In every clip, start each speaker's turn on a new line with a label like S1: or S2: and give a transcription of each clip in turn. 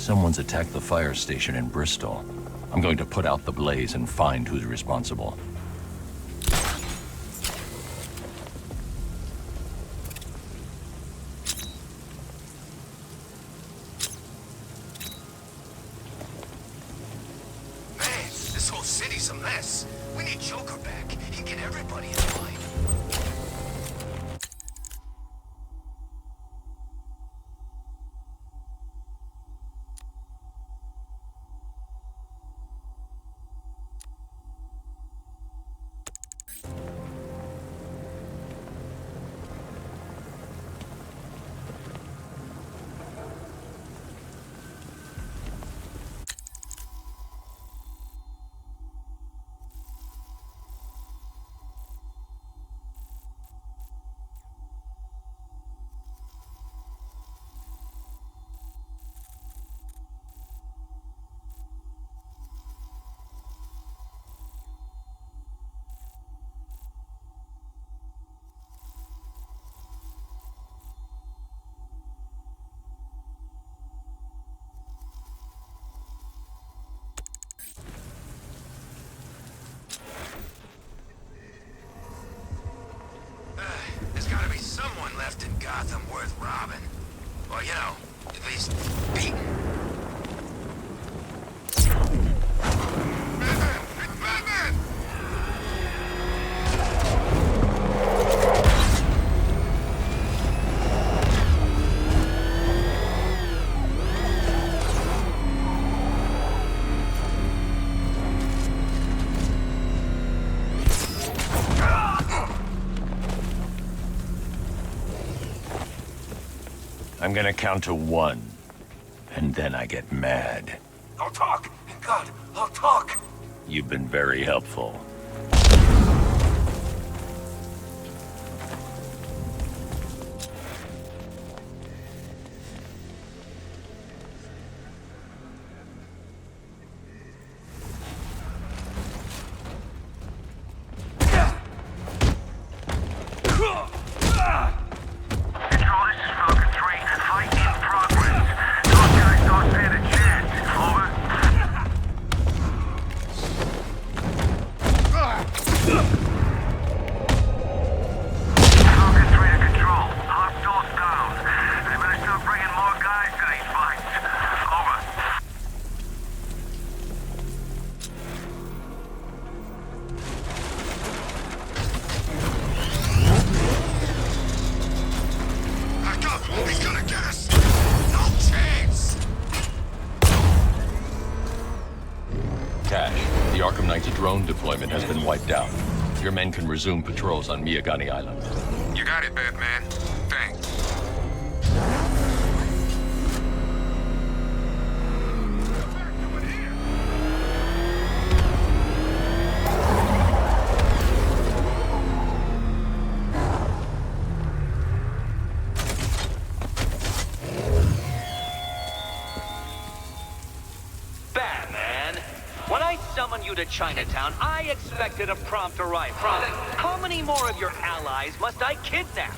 S1: Someone's attacked the fire station in Bristol. I'm going to put out the blaze and find who's responsible.
S2: Man, this whole city's a mess. We need Joker back. He can get everybody in line. There's gotta be someone left in Gotham worth robbing. Or, you know, at least beating. Batman! It's Batman!
S1: I'm gonna count to 1, and then I get mad.
S2: I'll talk! God, I'll talk!
S1: You've been very helpful. The Arkham Knight's drone deployment has been wiped out. Your men can resume patrols on Miyagani Island.
S2: You got it, Batman. Thanks.
S3: To Chinatown, I expected a prompt arrival. How many more of your allies must I kidnap?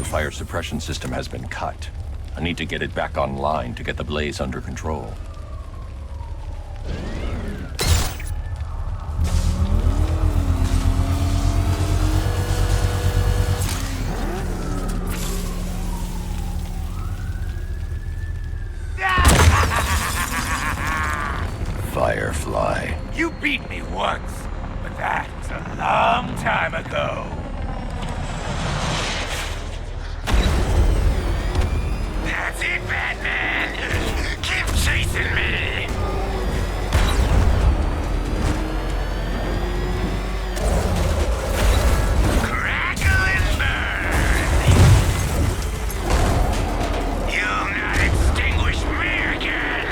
S1: fire suppression system has been cut. I need to get it back online to get the blaze under control. Firefly.
S2: You beat me once, but that's a long time ago. That's it, Batman! Keep chasing me! Crackle and burn! You'll not extinguish me again!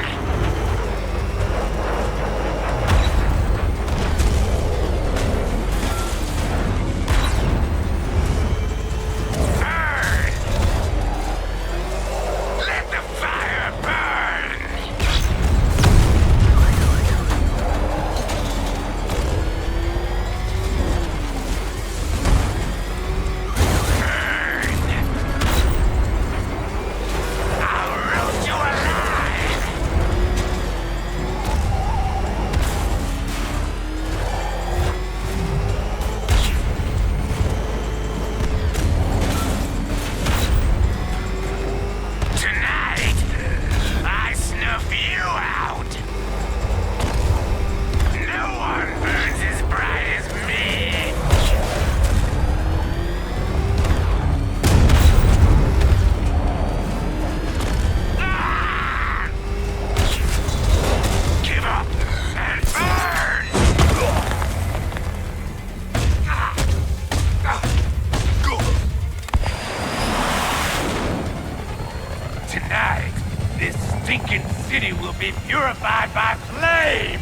S2: Purified by flames!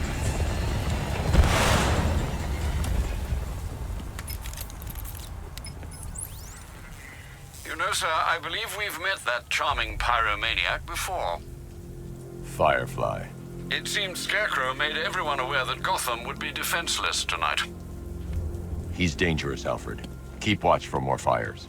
S4: You know, sir, I believe we've met that charming pyromaniac before.
S1: Firefly.
S4: It seemed Scarecrow made everyone aware that Gotham would be defenseless tonight.
S1: He's dangerous, Alfred. Keep watch for more fires.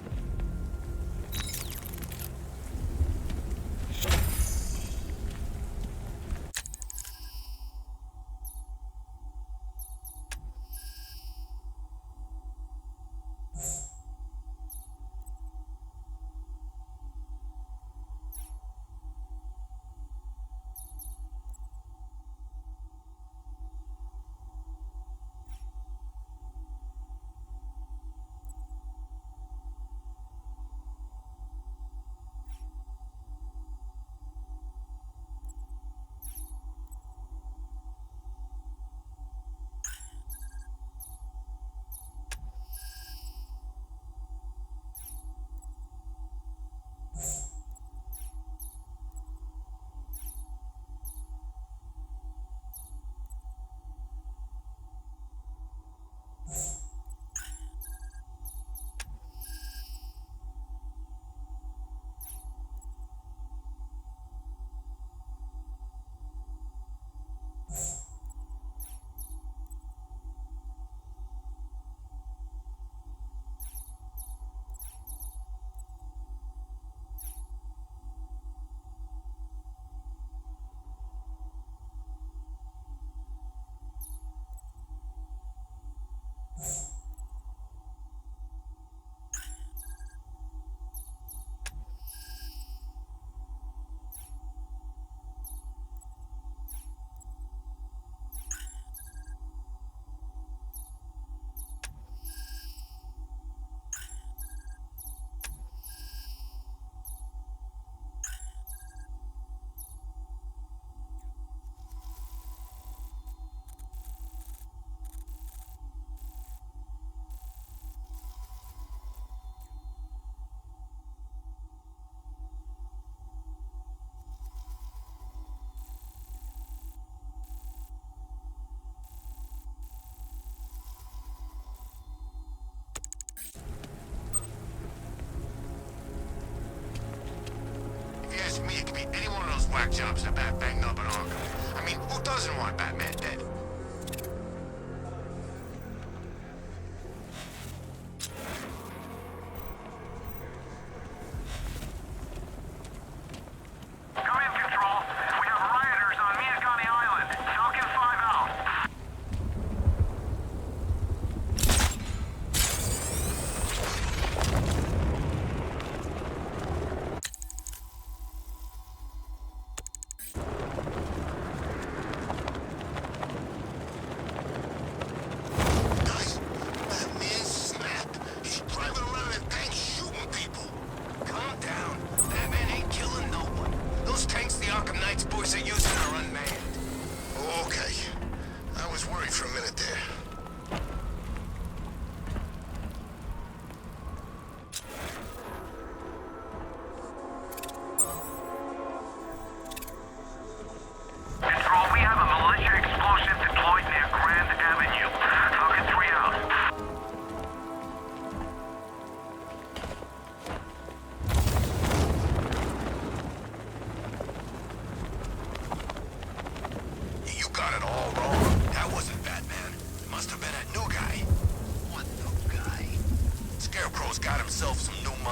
S2: Me, it could be any one of those whack jobs that Bat banged up in Arkham. I mean, who doesn't want Batman dead?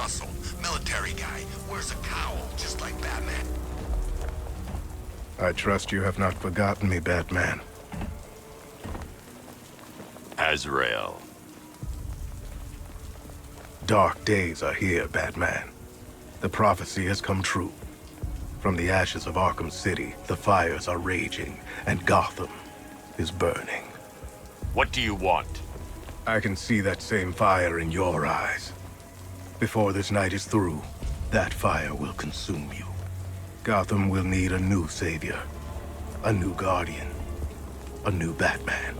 S2: muscle. Military guy. Wears a cowl, just like Batman.
S5: I trust you have not forgotten me, Batman.
S1: Azrael.
S5: Dark days are here, Batman. The prophecy has come true. From the ashes of Arkham City, the fires are raging, and Gotham is burning.
S1: What do you want?
S5: I can see that same fire in your eyes. Before this night is through, that fire will consume you. Gotham will need a new savior, a new guardian, a new Batman.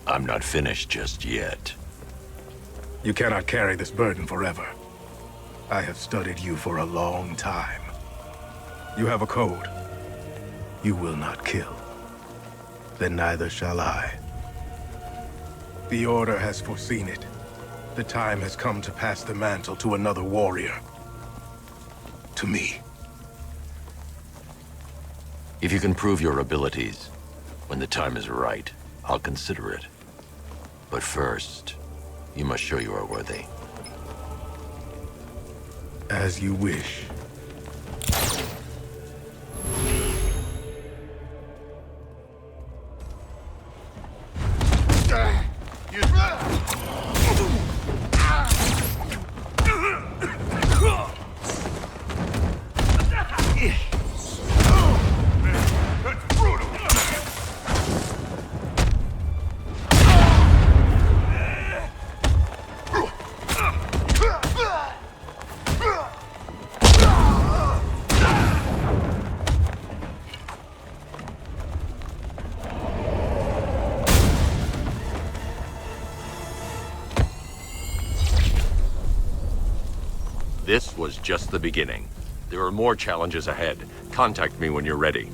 S1: I'm not finished just yet.
S5: You cannot carry this burden forever. I have studied you for a long time. You have a code. You will not kill. Then neither shall I. The Order has foreseen it. The time has come to pass the mantle to another warrior. To me.
S1: If you can prove your abilities, when the time is right, I'll consider it. But first, you must show you are worthy.
S5: As you wish.
S1: This was just the beginning. There are more challenges ahead. Contact me when you're ready.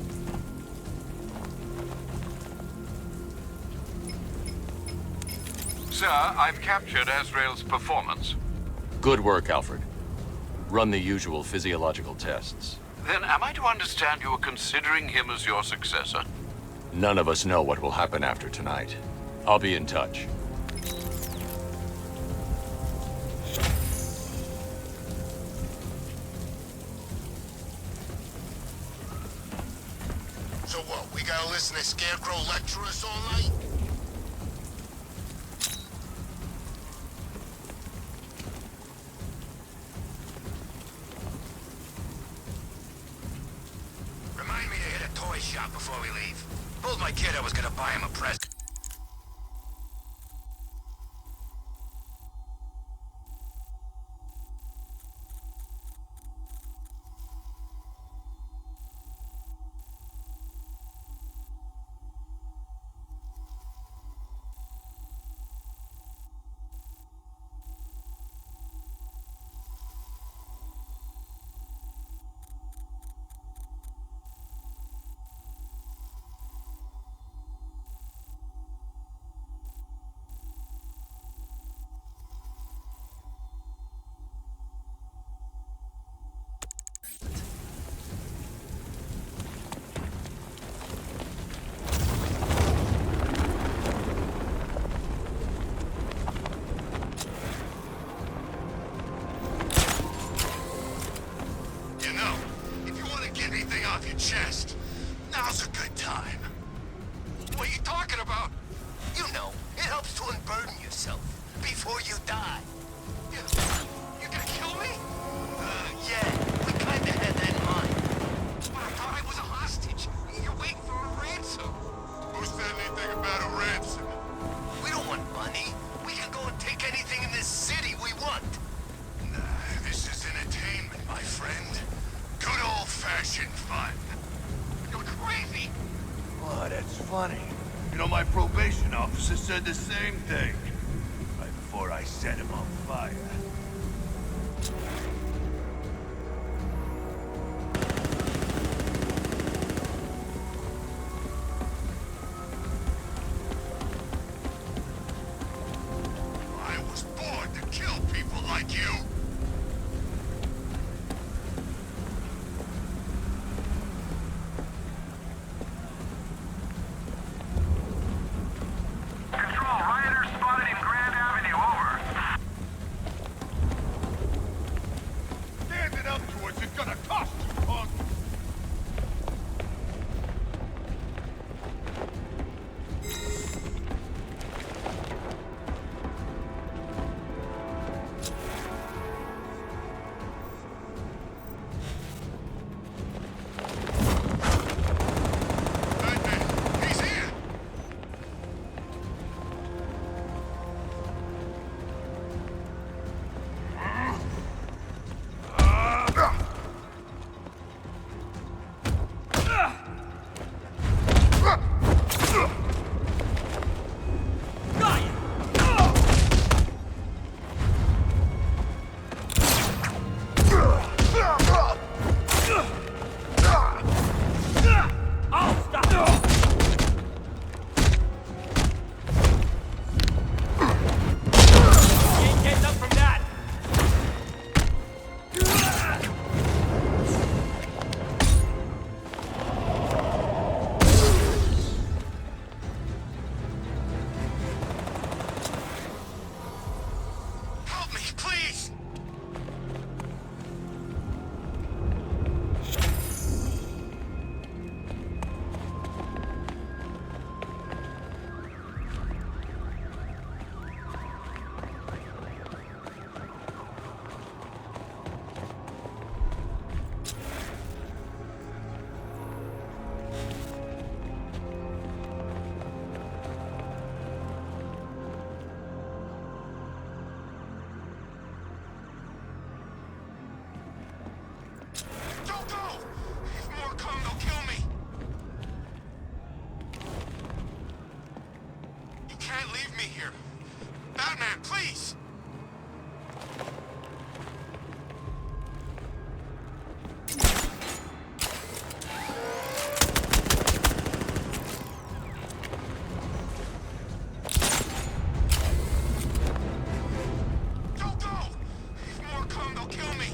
S4: Sir, I've captured Azrael's performance.
S1: Good work, Alfred. Run the usual physiological tests.
S4: Then am I to understand you are considering him as your successor?
S1: None of us know what will happen after tonight. I'll be in touch.
S2: So what, we gotta listen to Scarecrow lecture us all night? Remind me to hit a toy shop before we leave. Told my kid I was gonna buy him a present. Chest. Now's a good time. What are you talking about? You know, it helps to unburden yourself before you die. You're gonna kill me? Yeah, we kinda had that in mind. But I thought I was a hostage. You're waiting for a ransom. Who said anything about a ransom? We don't want money. We can go and take anything in this city we want. Nah, this is entertainment, my friend. Good old-fashioned fun. You're crazy!
S6: Oh, that's funny. You know, my probation officer said the same thing. Right before I set him on fire.
S2: I was born to kill people like you! Batman, please! Don't go! If more come, they'll kill me!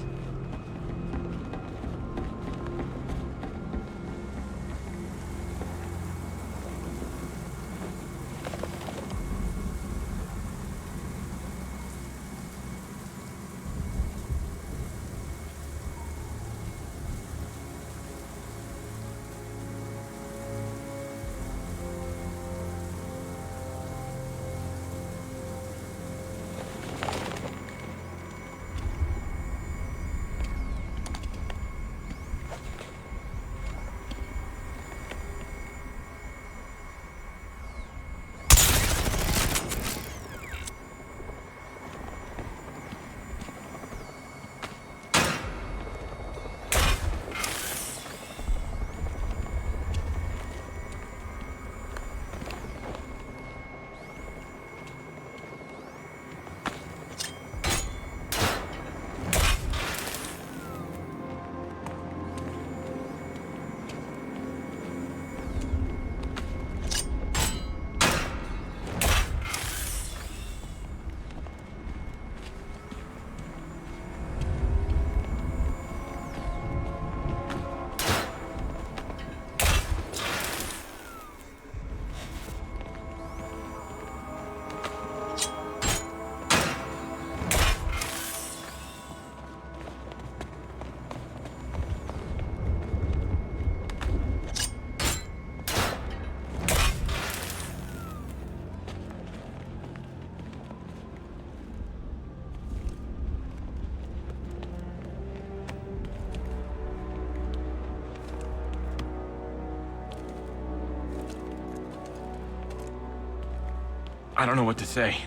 S7: I don't know what to say.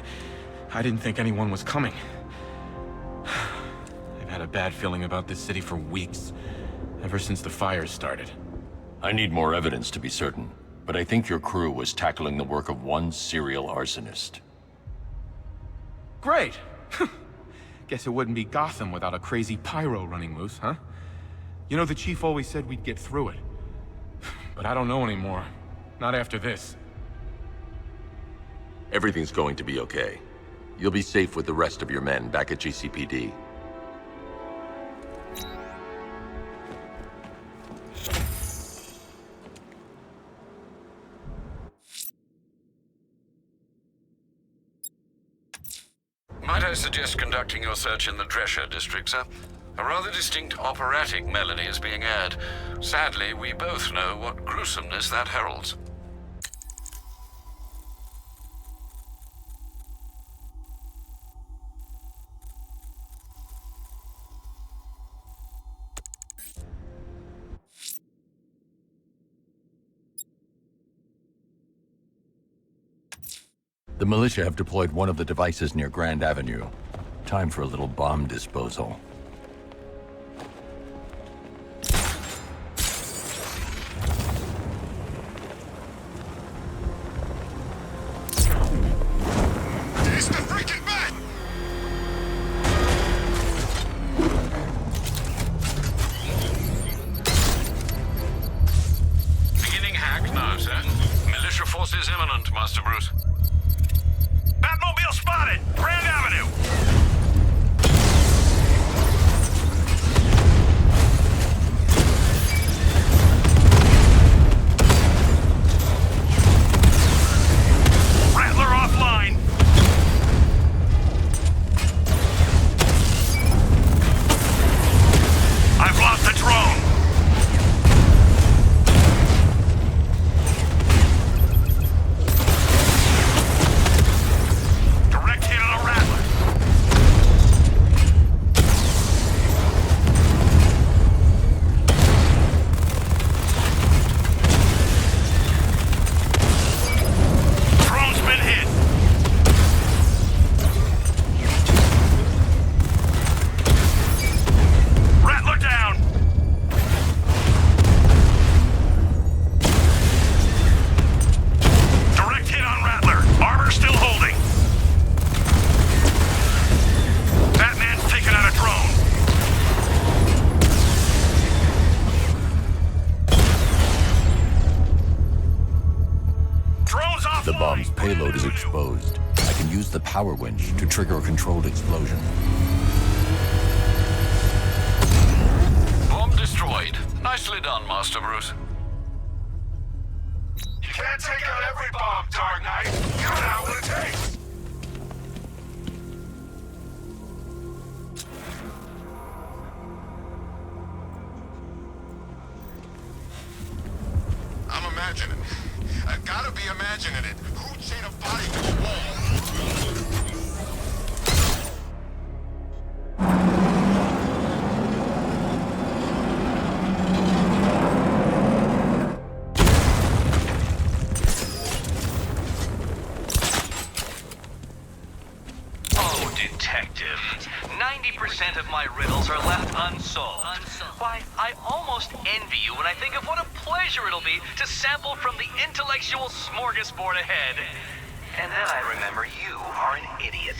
S7: I didn't think anyone was coming. I've had a bad feeling about this city for weeks, ever since the fires started.
S1: I need more evidence to be certain, but I think your crew was tackling the work of one serial arsonist.
S7: Great! Guess it wouldn't be Gotham without a crazy pyro running loose, huh? You know, the chief always said we'd get through it. But I don't know anymore. Not after this.
S1: Everything's going to be okay. You'll be safe with the rest of your men back at GCPD.
S4: Might I suggest conducting your search in the Drescher district, sir? A rather distinct operatic melody is being aired. Sadly, we both know what gruesomeness that heralds.
S1: The militia have deployed one of the devices near Grand Avenue. Time for a little bomb disposal.
S2: It's the freaking bat!
S4: Beginning hack now, sir. Militia forces imminent, Master Bruce. Batmobile spotted! Grand Avenue!
S1: exposed, I can use the power winch to trigger a controlled explosion.
S4: Bomb destroyed. Nicely done, Master Bruce.
S6: You can't take out every bomb, Dark Knight. You don't know what it takes. I'm imagining. I gotta be imagining it. Who'd chain a body to a wall?
S3: Oh, Detective. 90% of my riddles are left unsolved. Why, I almost envy you when I think of what a pleasure it'll be to sample from the intellectual smorgasbord ahead. And then I remember you are an idiot.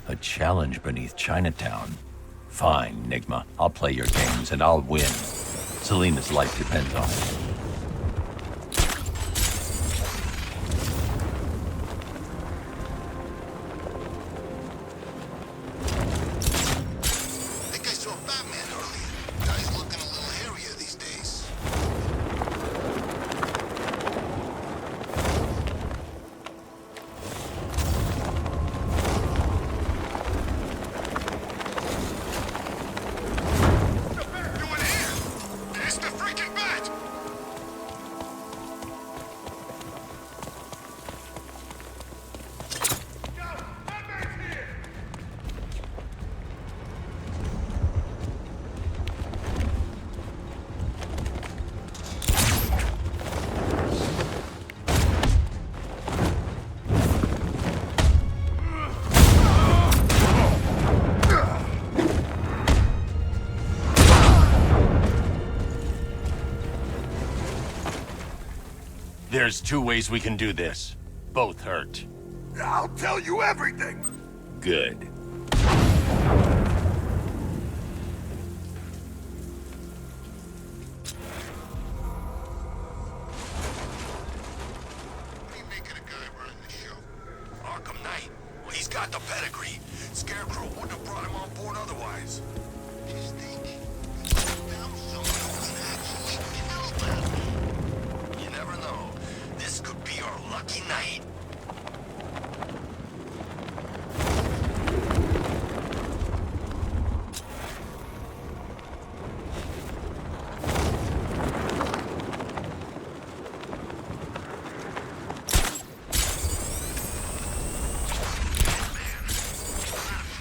S1: A challenge beneath Chinatown. Fine, Nigma. I'll play your games and I'll win. Selena's life depends on it.
S2: I think I saw Batman earlier. Guy's looking a little hairier these days.
S6: Doing here? It's the freaking Bat! Yo, Batman's here!
S1: There's two ways we can do this. Both hurt.
S6: I'll tell you everything!
S1: Good.
S2: What are you making a guy running the show? Arkham Knight. Well, he's got the pedigree. Scarecrow wouldn't have brought him on board otherwise. Just think. He found someone who can actually kill Batman. You never know. This could be our lucky night.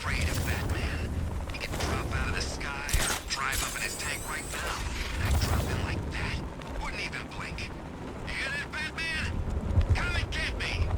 S2: Afraid of Batman. He can drop out of the sky or drive up in his tank right now. And I drop in like that. Wouldn't even blink. You hear that, Batman? Come and get me!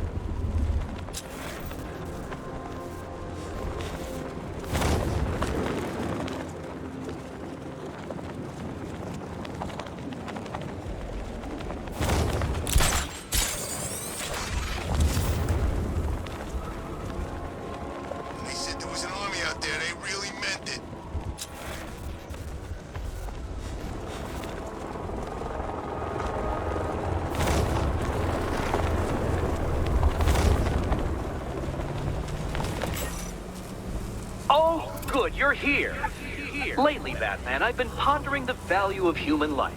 S2: They said there was an army out there. They really meant it.
S3: Oh, good, you're here. Lately, Batman, I've been pondering the value of human life.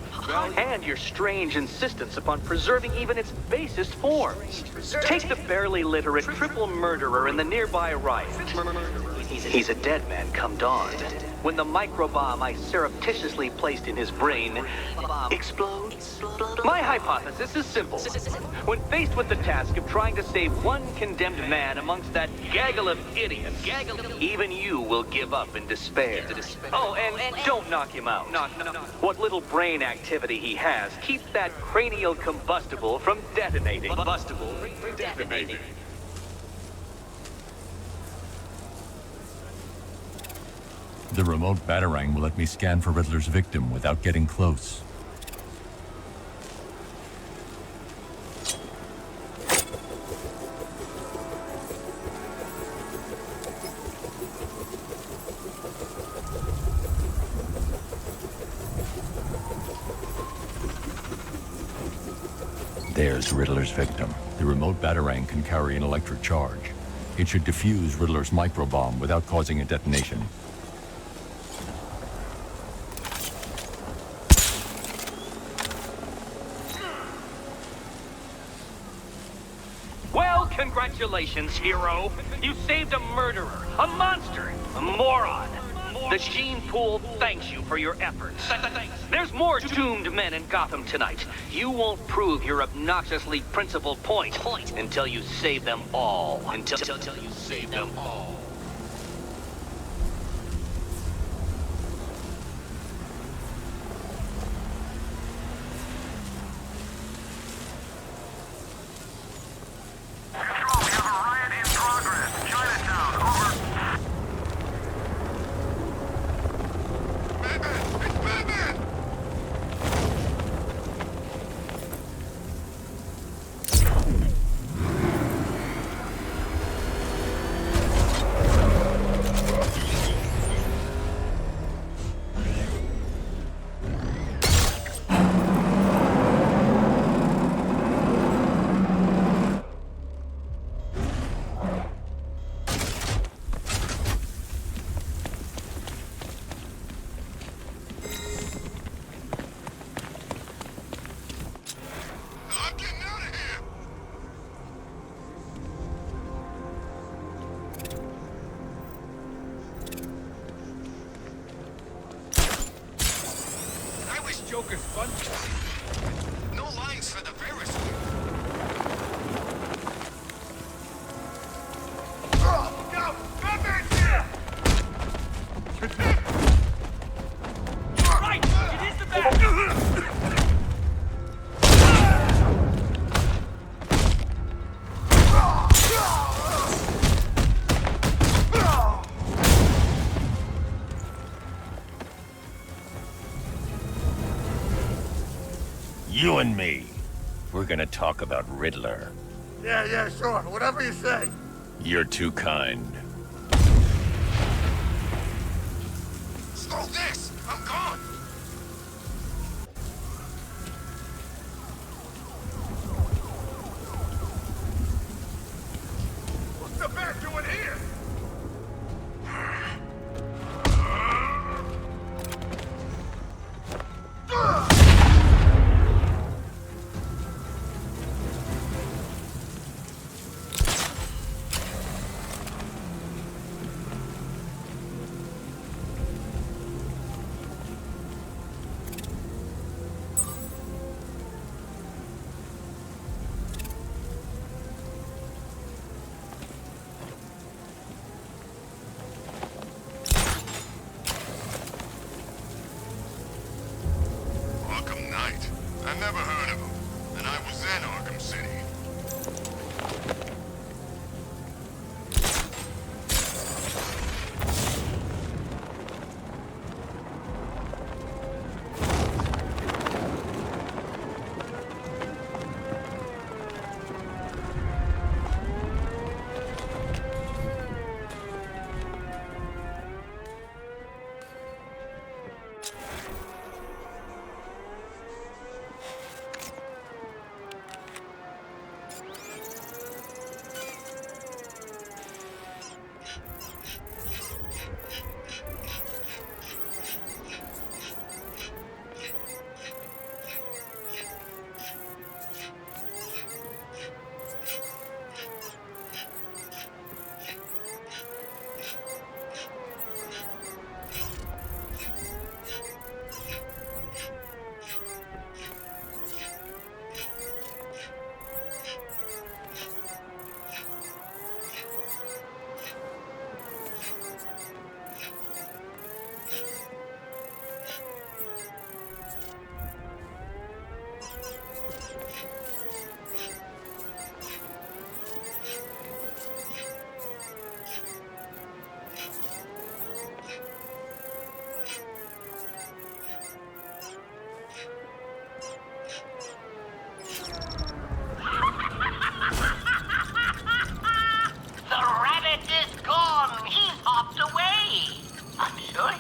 S3: And your strange insistence upon preserving even its basest forms. Take the barely literate triple murderer in the nearby riot. He's a dead man come dawn. When the microbomb I surreptitiously placed in his brain explodes. My hypothesis is simple. When faced with the task of trying to save one condemned man amongst that gaggle of idiots, even you will give up in despair. Oh, and don't knock him out. What little brain activity he has keeps that cranial combustible from detonating.
S1: The remote batarang will let me scan for Riddler's victim without getting close. There's Riddler's victim. The remote batarang can carry an electric charge. It should defuse Riddler's microbomb without causing a detonation.
S3: Well, congratulations, hero. You saved a murderer, a monster, a moron. The Sheen Pool thanks you for your efforts. There's more doomed men in Gotham tonight. You won't prove your obnoxiously principled point until you save them all. Until you save them all.
S2: Joker's fun. No lines for the virus. Oh, go! Batman's here! Right! It is the bat!
S1: You and me, we're gonna talk about Riddler.
S6: Yeah, sure. Whatever you say.
S1: You're too kind.
S2: Slow this! I'm gone! What's the bat doing here? I never heard of him, and I was in Arkham City.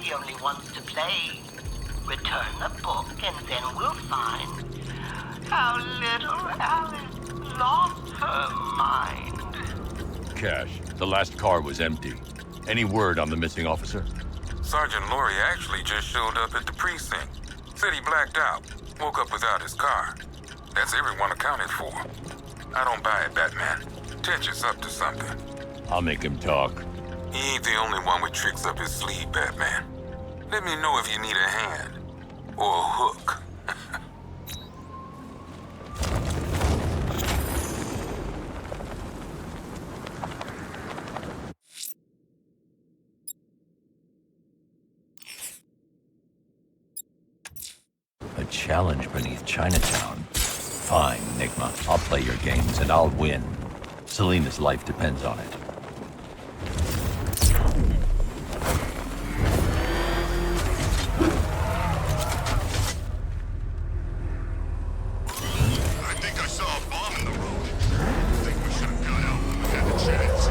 S8: He only wants to play. Return the book and then we'll find how little Alice lost her mind.
S1: Cash, the last car was empty. Any word on the missing officer?
S9: Sergeant Laurie actually just showed up at the precinct. Said he blacked out. Woke up without his car. That's everyone accounted for. I don't buy it, Batman. Tetch is up to something.
S1: I'll make him talk.
S9: He ain't the only one with tricks up his sleeve, Batman. Let me know if you need a hand. Or a hook.
S1: A challenge beneath Chinatown. Fine, Enigma. I'll play your games and I'll win. Selena's life depends on it.
S6: I think I saw a bomb in the road. I think we should have got out when we had the chance.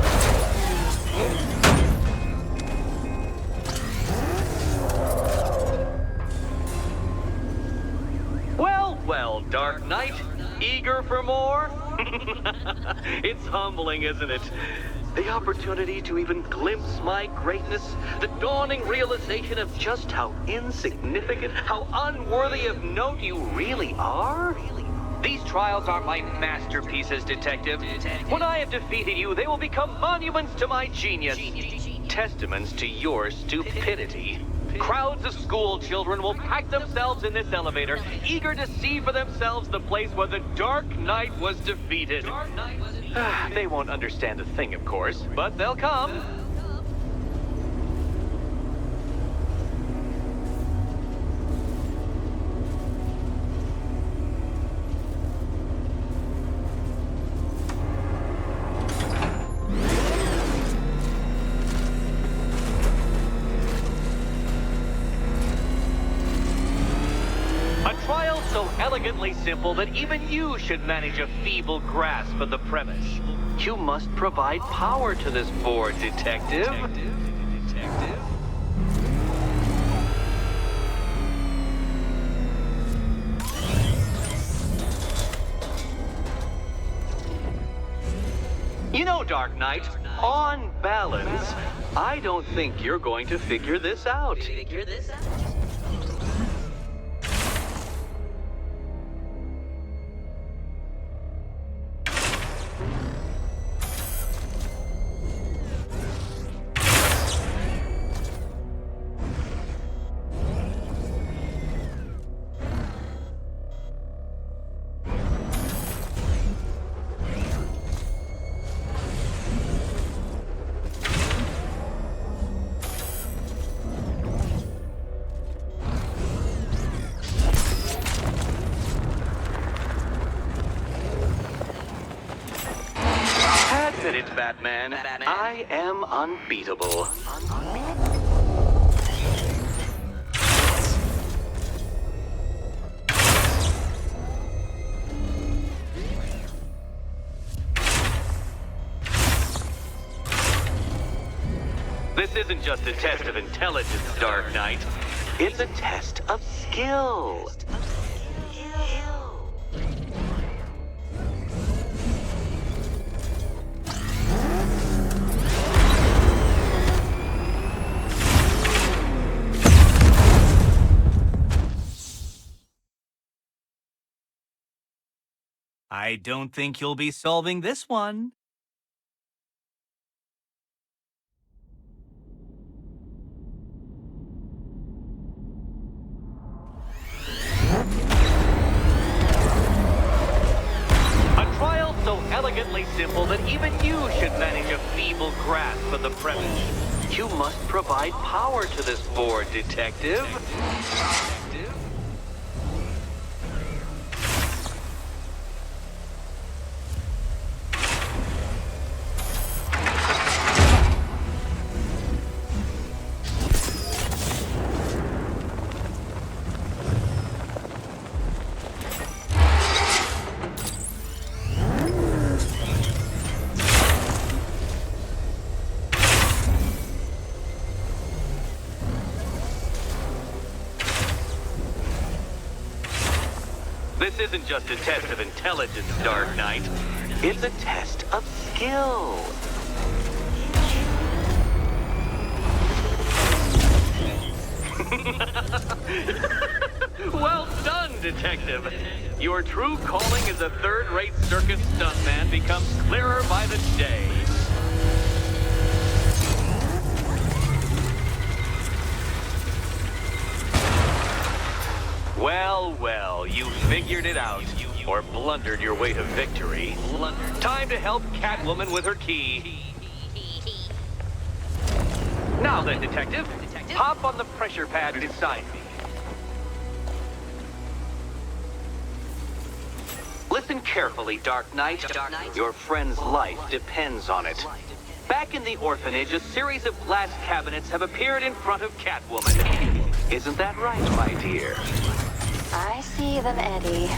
S3: Well, Dark Knight, eager for more? It's humbling, isn't it? The opportunity to even glimpse my greatness, the dawning realization of just how insignificant, how unworthy of note you really are. These trials are my masterpieces, Detective. When I have defeated you, they will become monuments to my genius, testaments to your stupidity. Crowds of school children will pack themselves in this elevator, eager to see for themselves the place where the Dark Knight was defeated. They won't understand a thing, of course, but they'll come. Elegantly simple that even you should manage a feeble grasp of the premise. You must provide power to this board, Detective. You know, Dark Knight, on balance, I don't think you're going to figure this out. Batman, I am unbeatable. This isn't just a test of intelligence, Dark Knight. It's a test of skill.
S10: I don't think you'll be solving this one.
S3: A trial so elegantly simple that even you should manage a feeble grasp of the premise. You must provide power to this board, Detective. This isn't just a test of intelligence, Dark Knight. It's a test of skill. Well done, Detective. Your true calling as a third-rate circus stuntman becomes clearer by the day. Well, well, you figured it out. Or blundered your way to victory. Time to help Catwoman with her key. Now then, Detective, hop on the pressure pad beside me. Listen carefully, Dark Knight. Your friend's life depends on it. Back in the orphanage, a series of glass cabinets have appeared in front of Catwoman. Isn't that right, my dear?
S11: I see them, Eddie.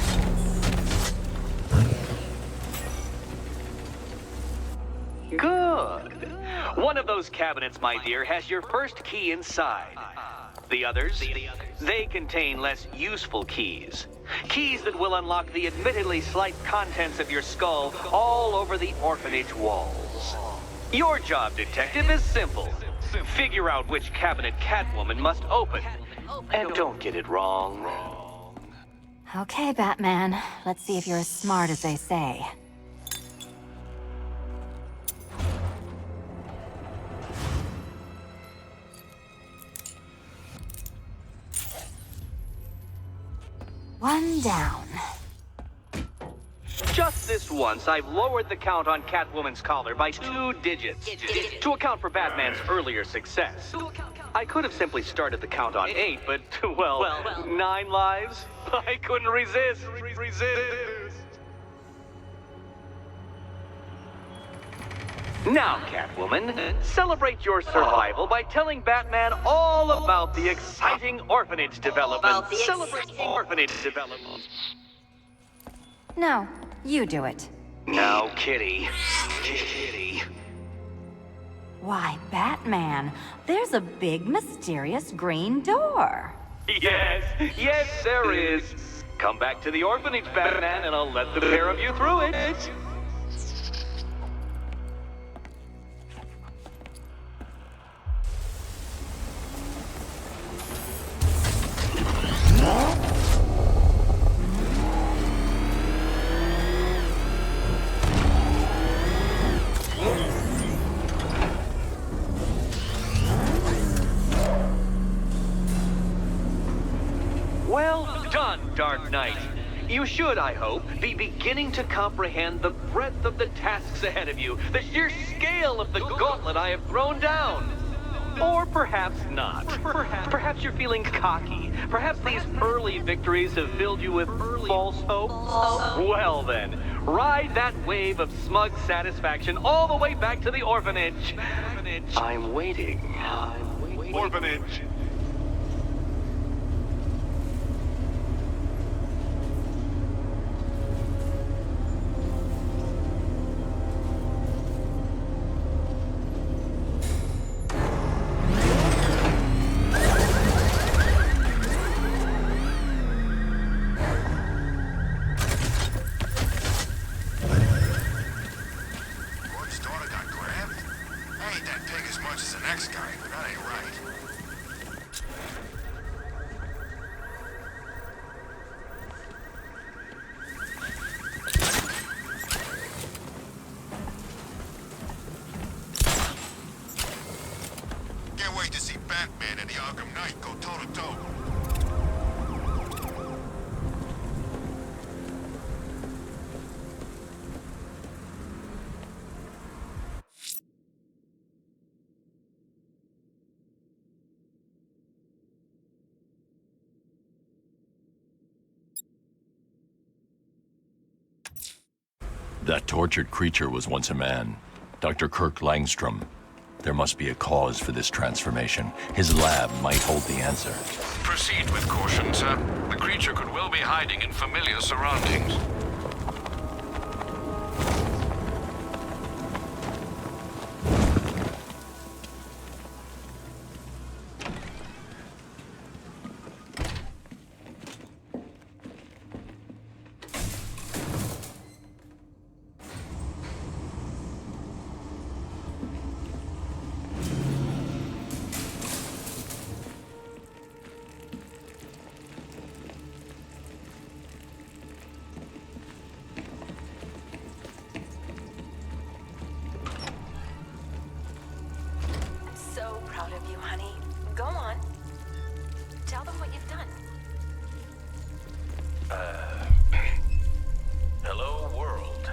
S3: Good. One of those cabinets, my dear, has your first key inside. The others, they contain less useful keys. Keys that will unlock the admittedly slight contents of your skull all over the orphanage walls. Your job, Detective, is simple. Figure out which cabinet Catwoman must open. And don't get it wrong.
S11: Okay, Batman. Let's see if you're as smart as they say. One down.
S3: Just this once, I've lowered the count on Catwoman's collar by 2 digits to account for Batman's earlier success. I could have simply started the count on 8, but, well, 9 lives? I couldn't resist. Now, Catwoman, celebrate your survival by telling Batman all about the exciting orphanage development. Celebrate orphanage development.
S11: No, you do it.
S3: Now, Kitty. Kitty.
S11: Why, Batman, there's a big, mysterious green door.
S3: Yes, there is. Come back to the orphanage, Batman, and I'll let the pair of you through it. Well done, Dark Knight. You should, I hope, be beginning to comprehend the breadth of the tasks ahead of you, the sheer scale of the gauntlet I have thrown down. Or perhaps not. Perhaps you're feeling cocky. Perhaps these early victories have filled you with false hope. Well then, ride that wave of smug satisfaction all the way back to the orphanage. I'm waiting. Orphanage.
S6: Batman and the Arkham Knight go toe-to-toe.
S1: That tortured creature was once a man. Dr. Kirk Langstrom. There must be a cause for this transformation. His lab might hold the answer.
S4: Proceed with caution, sir. The creature could well be hiding in familiar surroundings.
S2: Hello, world.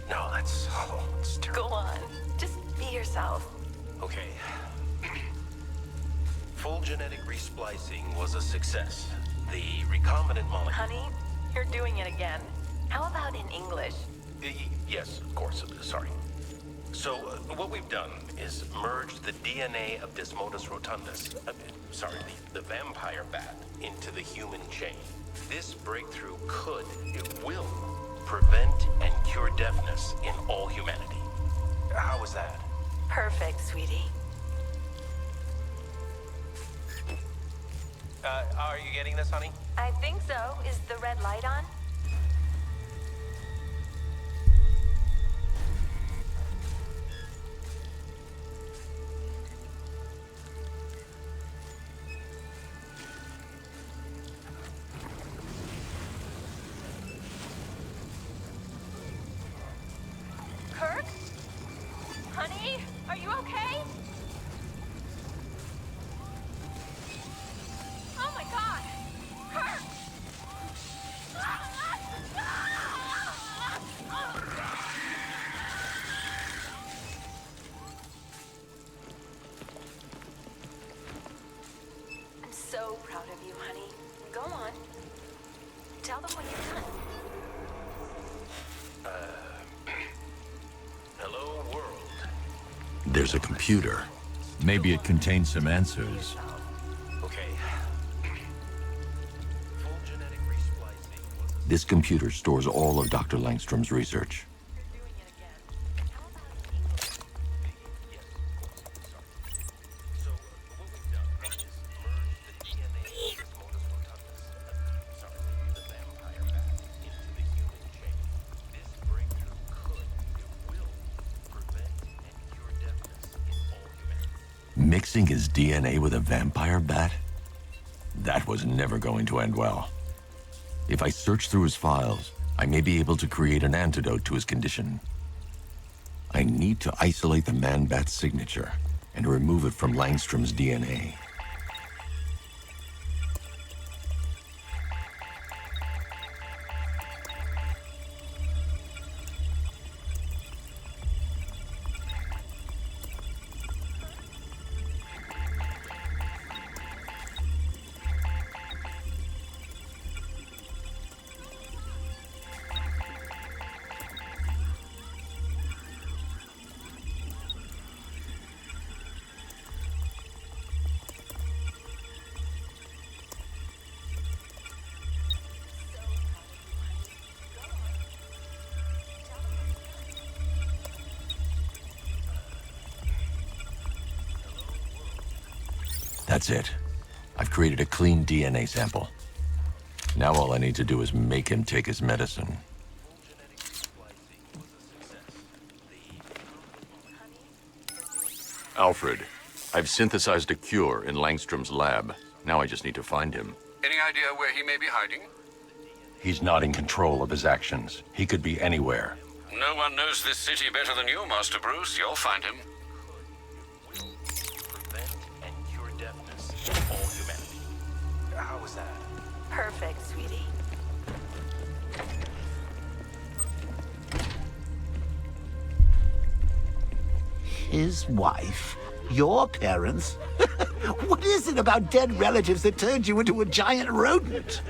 S2: No, that's terrible.
S12: Go on. Just be yourself.
S2: Okay. Full genetic resplicing was a success. The recombinant molecule...
S12: Honey, you're doing it again. How about in English?
S2: Yes, of course. Sorry. So, what we've done is merged the DNA of Desmodus rotundus, the vampire bat, into the human chain. This breakthrough it will, prevent and cure deafness in all humanity. How was that?
S12: Perfect, sweetie.
S2: Are you getting this, honey?
S12: I think so. Is the red light on? Kirk? Honey, are you okay? Oh my god! Kirk! I'm so proud of you, honey. Go on. Tell them what you've done.
S2: Hello, world.
S1: There's a computer. Maybe it contains some answers.
S2: Okay. Full genetic resplicing was a...
S1: This computer stores all of Dr. Langstrom's research.
S12: You're doing it again. How about in English?
S2: Yes, of course. Sorry. So, what we've done is merge the DNA of Desmodus rotundus, the vampire bat, into the human chain. This breakthrough it will, prevent and cure deafness in all humanity.
S1: Mixing his DNA with a vampire bat? That was never going to end well. If I search through his files, I may be able to create an antidote to his condition. I need to isolate the Man-Bat's signature and remove it from Langstrom's DNA. That's it. I've created a clean DNA sample. Now all I need to do is make him take his medicine. Alfred, I've synthesized a cure in Langstrom's lab. Now I just need to find him.
S4: Any idea where he may be hiding?
S1: He's not in control of his actions. He could be anywhere.
S4: No one knows this city better than you, Master Bruce. You'll find him.
S2: Prevent and cure deafness in all humanity. How was that?
S12: Perfect, sweetie.
S13: His wife? Your parents? What is it about dead relatives that turned you into a giant rodent?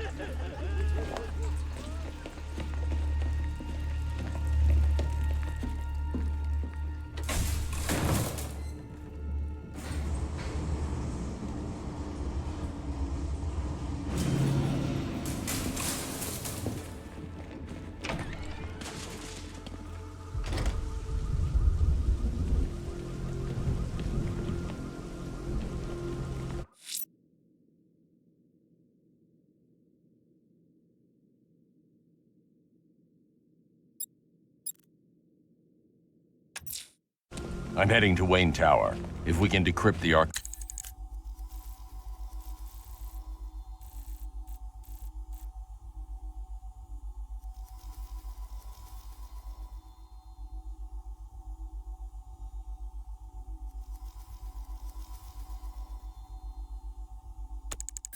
S1: I'm heading to Wayne Tower. If we can decrypt the Ark...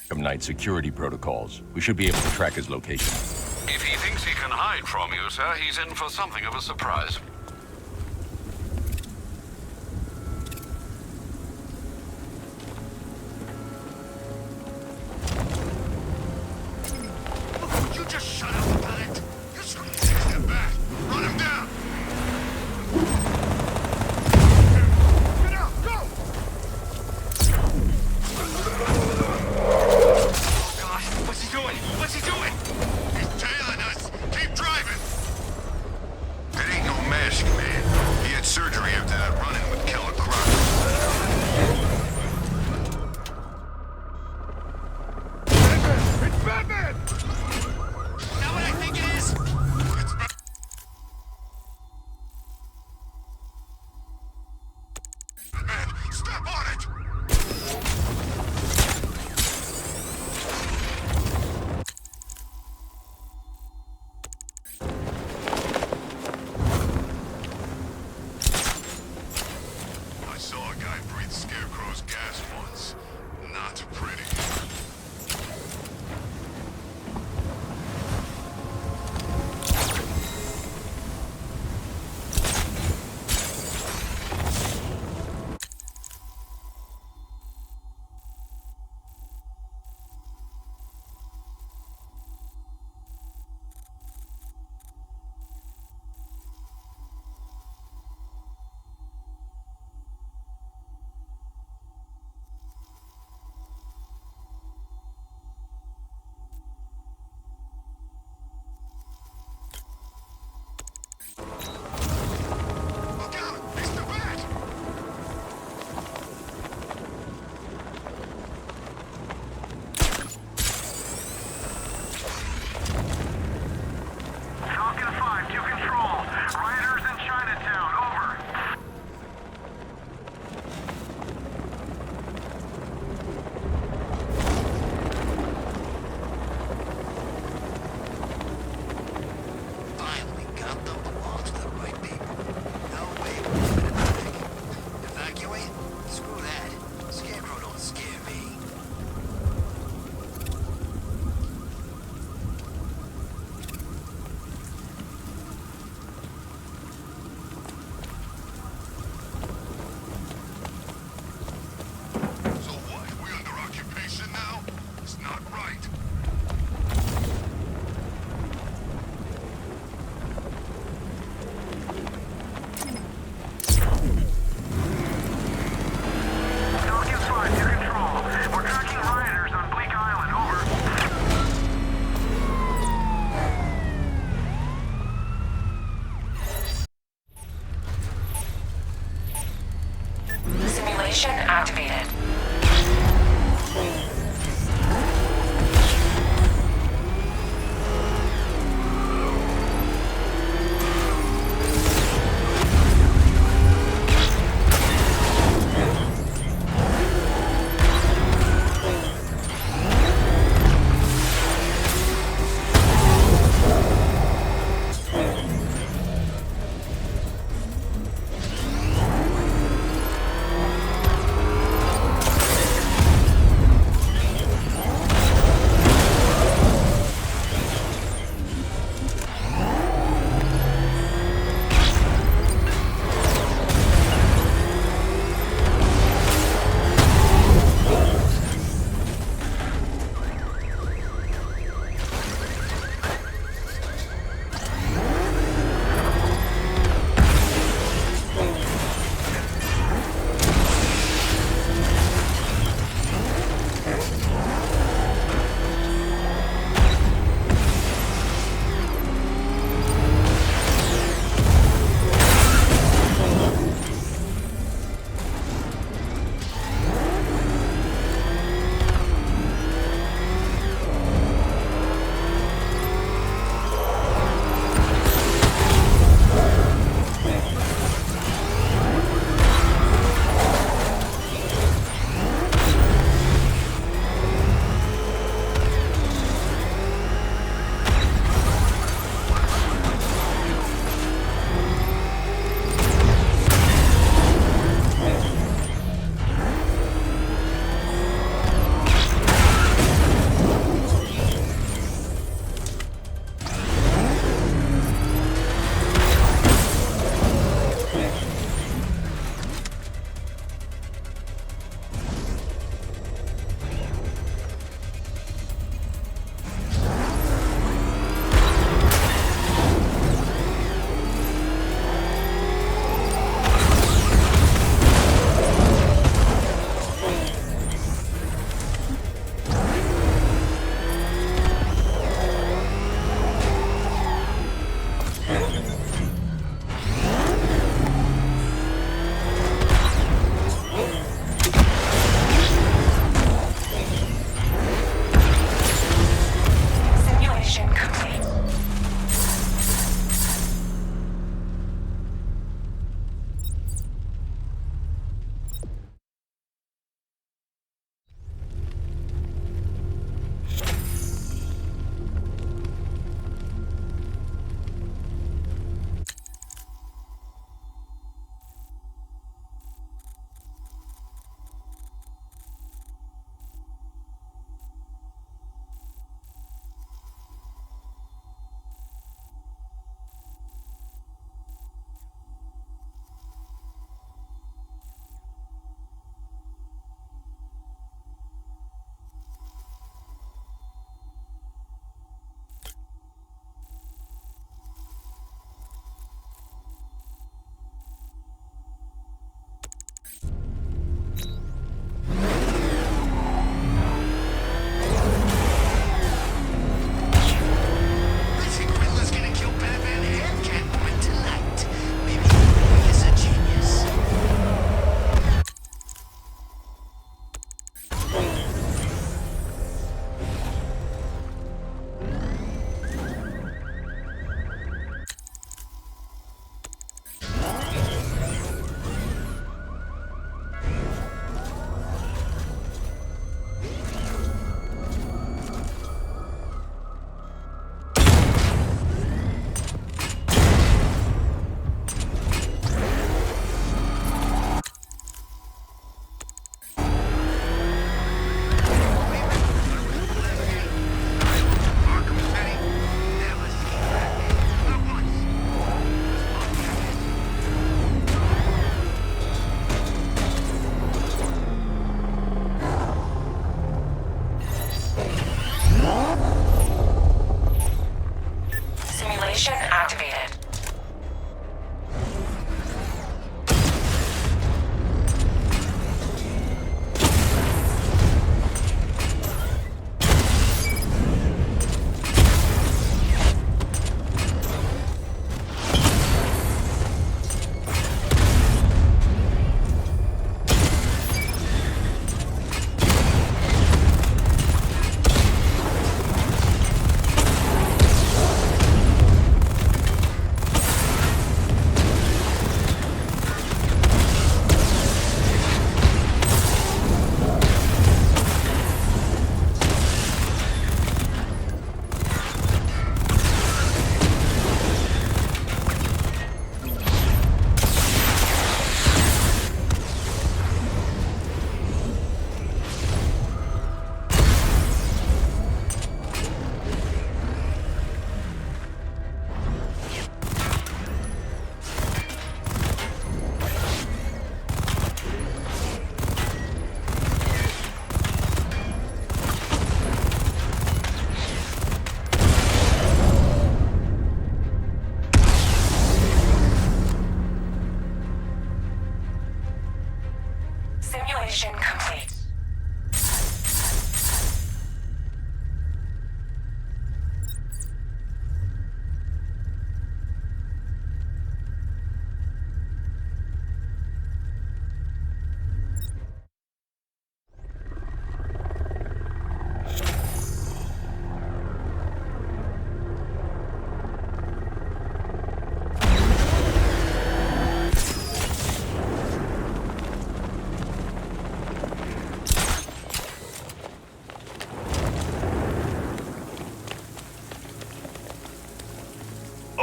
S1: Arkham Knight security protocols. We should be able to track his location.
S4: If he thinks he can hide from you, sir, he's in for something of a surprise.
S2: Would you just shut up about it? You step back. Run him down. Get out, go! Oh God, what's he doing? What's he doing? He's tailing us. Keep driving. It ain't no mess.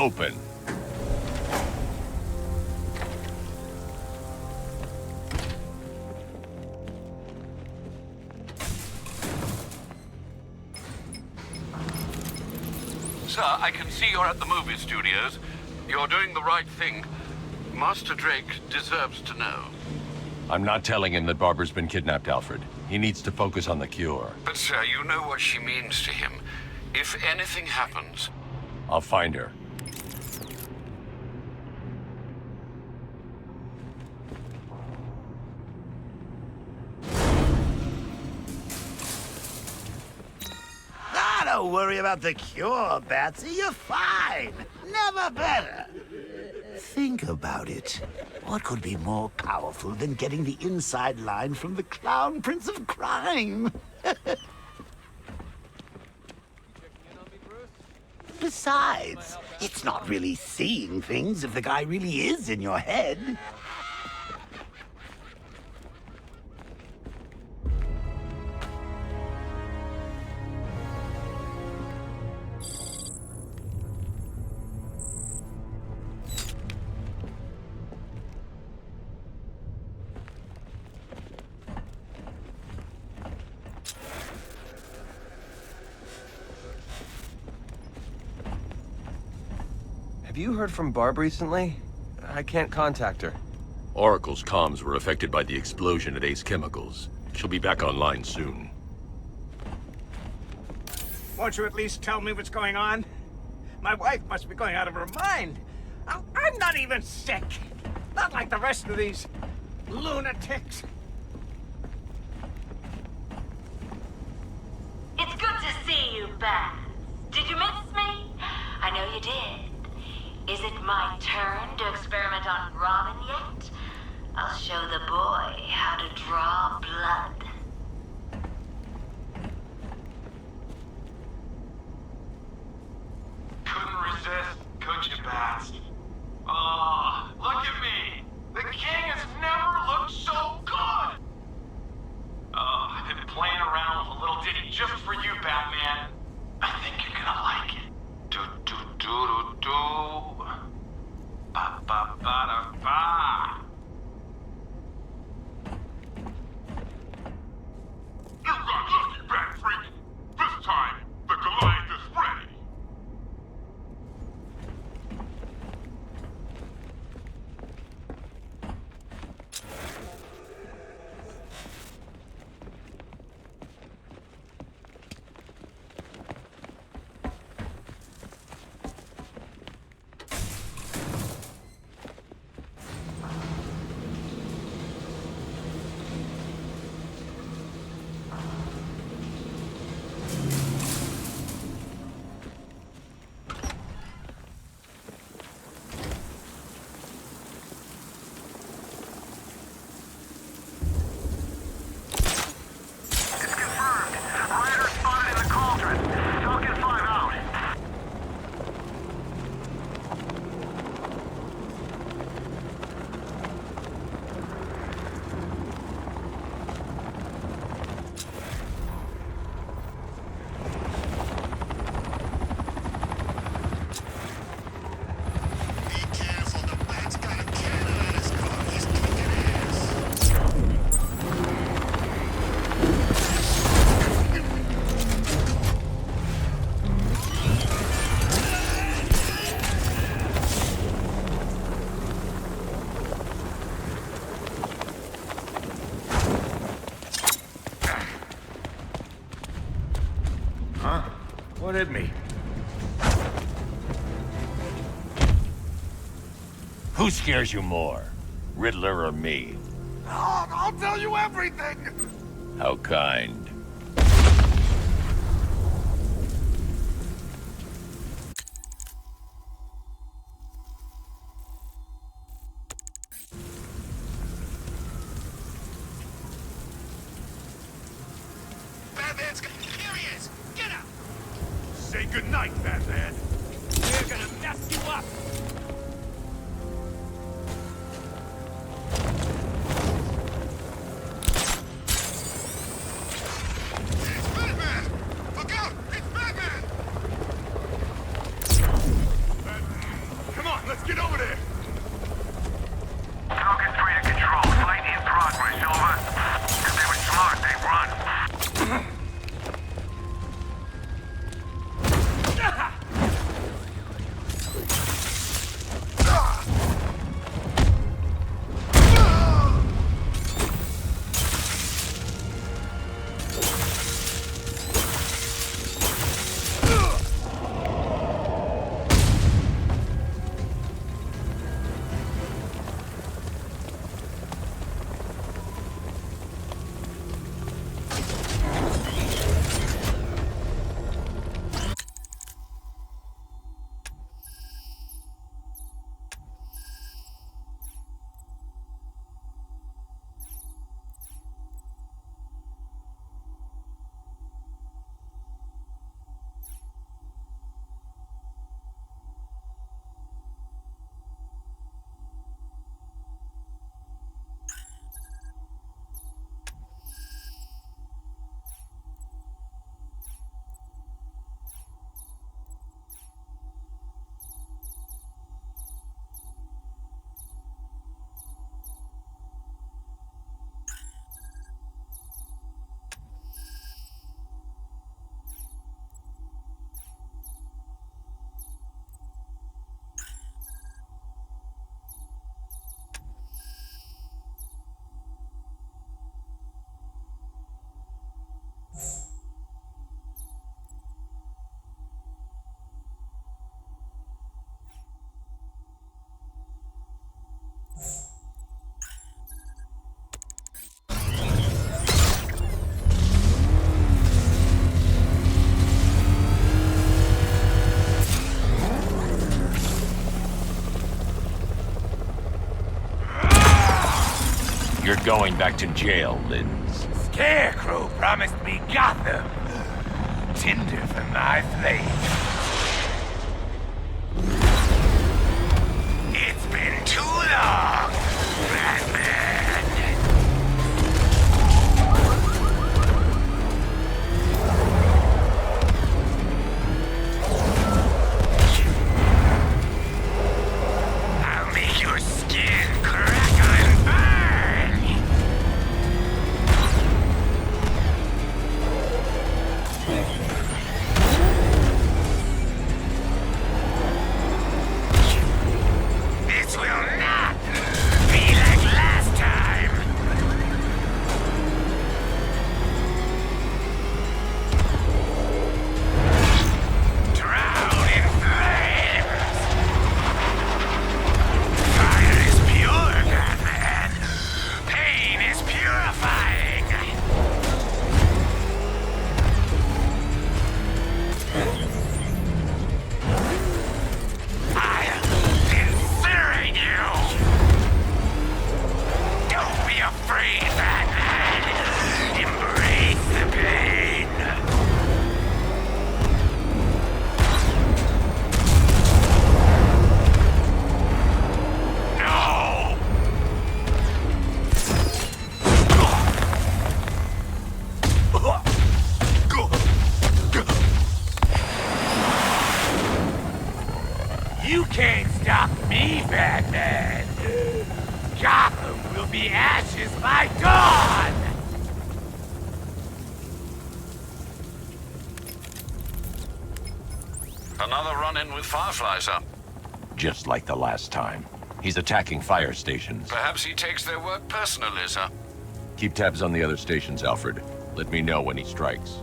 S1: open.
S4: Sir, I can see you're at the movie studios. You're doing the right thing. Master Drake deserves to know.
S1: I'm not telling him that Barbara's been kidnapped, Alfred. He needs to focus on the cure.
S4: But, sir, you know what she means to him. If anything happens...
S1: I'll find her.
S13: Don't worry about the cure, Batsy. You're fine. Never better. Think about it. What could be more powerful than getting the inside line from the Clown Prince of Crime? Besides, it's not really seeing things if the guy really is in your head.
S14: Have you heard from Barb recently? I can't contact her.
S1: Oracle's comms were affected by the explosion at Ace Chemicals. She'll be back online soon.
S15: Won't you at least tell me what's going on? My wife must be going out of her mind. I'm not even sick. Not like the rest of these lunatics.
S16: It's good to see you back. Did you miss me? I know you did. Is it my turn to experiment on Robin yet? I'll show the boy how to draw blood.
S17: Couldn't resist, could you, Bats? Oh, look at me! The king has never looked so good! Oh, I've been playing around with a little ditty just for you, Batman. I think you're gonna like it. Do-do-do-do-do. Ba-ba-ba-da-ba. You got lucky, Bat Freak! This time, the Goliath is ready!
S7: What hit me?
S1: Who scares you more, Riddler or me?
S6: Oh, I'll tell you everything!
S1: How kind.
S6: Batman's here he is! Get out! Say goodnight, Batman!
S15: We're gonna mess you up!
S6: It's Batman! Look out! It's Batman!
S1: going back to jail, Linz.
S18: Scarecrow promised me Gotham. Tinder for my flame. It's been too long, Batman. I'll make your skin crackle and burn. This will not be like last time. Drown in flames. Fire is pure, Batman. Pain is purifying. I'll incinerate you. Don't be afraid, Batman. Embrace the pain. No. You can't stop me, Batman. Gotham will be ashes by dawn.
S4: Another run-in with Firefly, sir.
S1: Just like the last time. He's attacking fire stations.
S4: Perhaps he takes their work personally, sir.
S1: Keep tabs on the other stations, Alfred. Let me know when he strikes.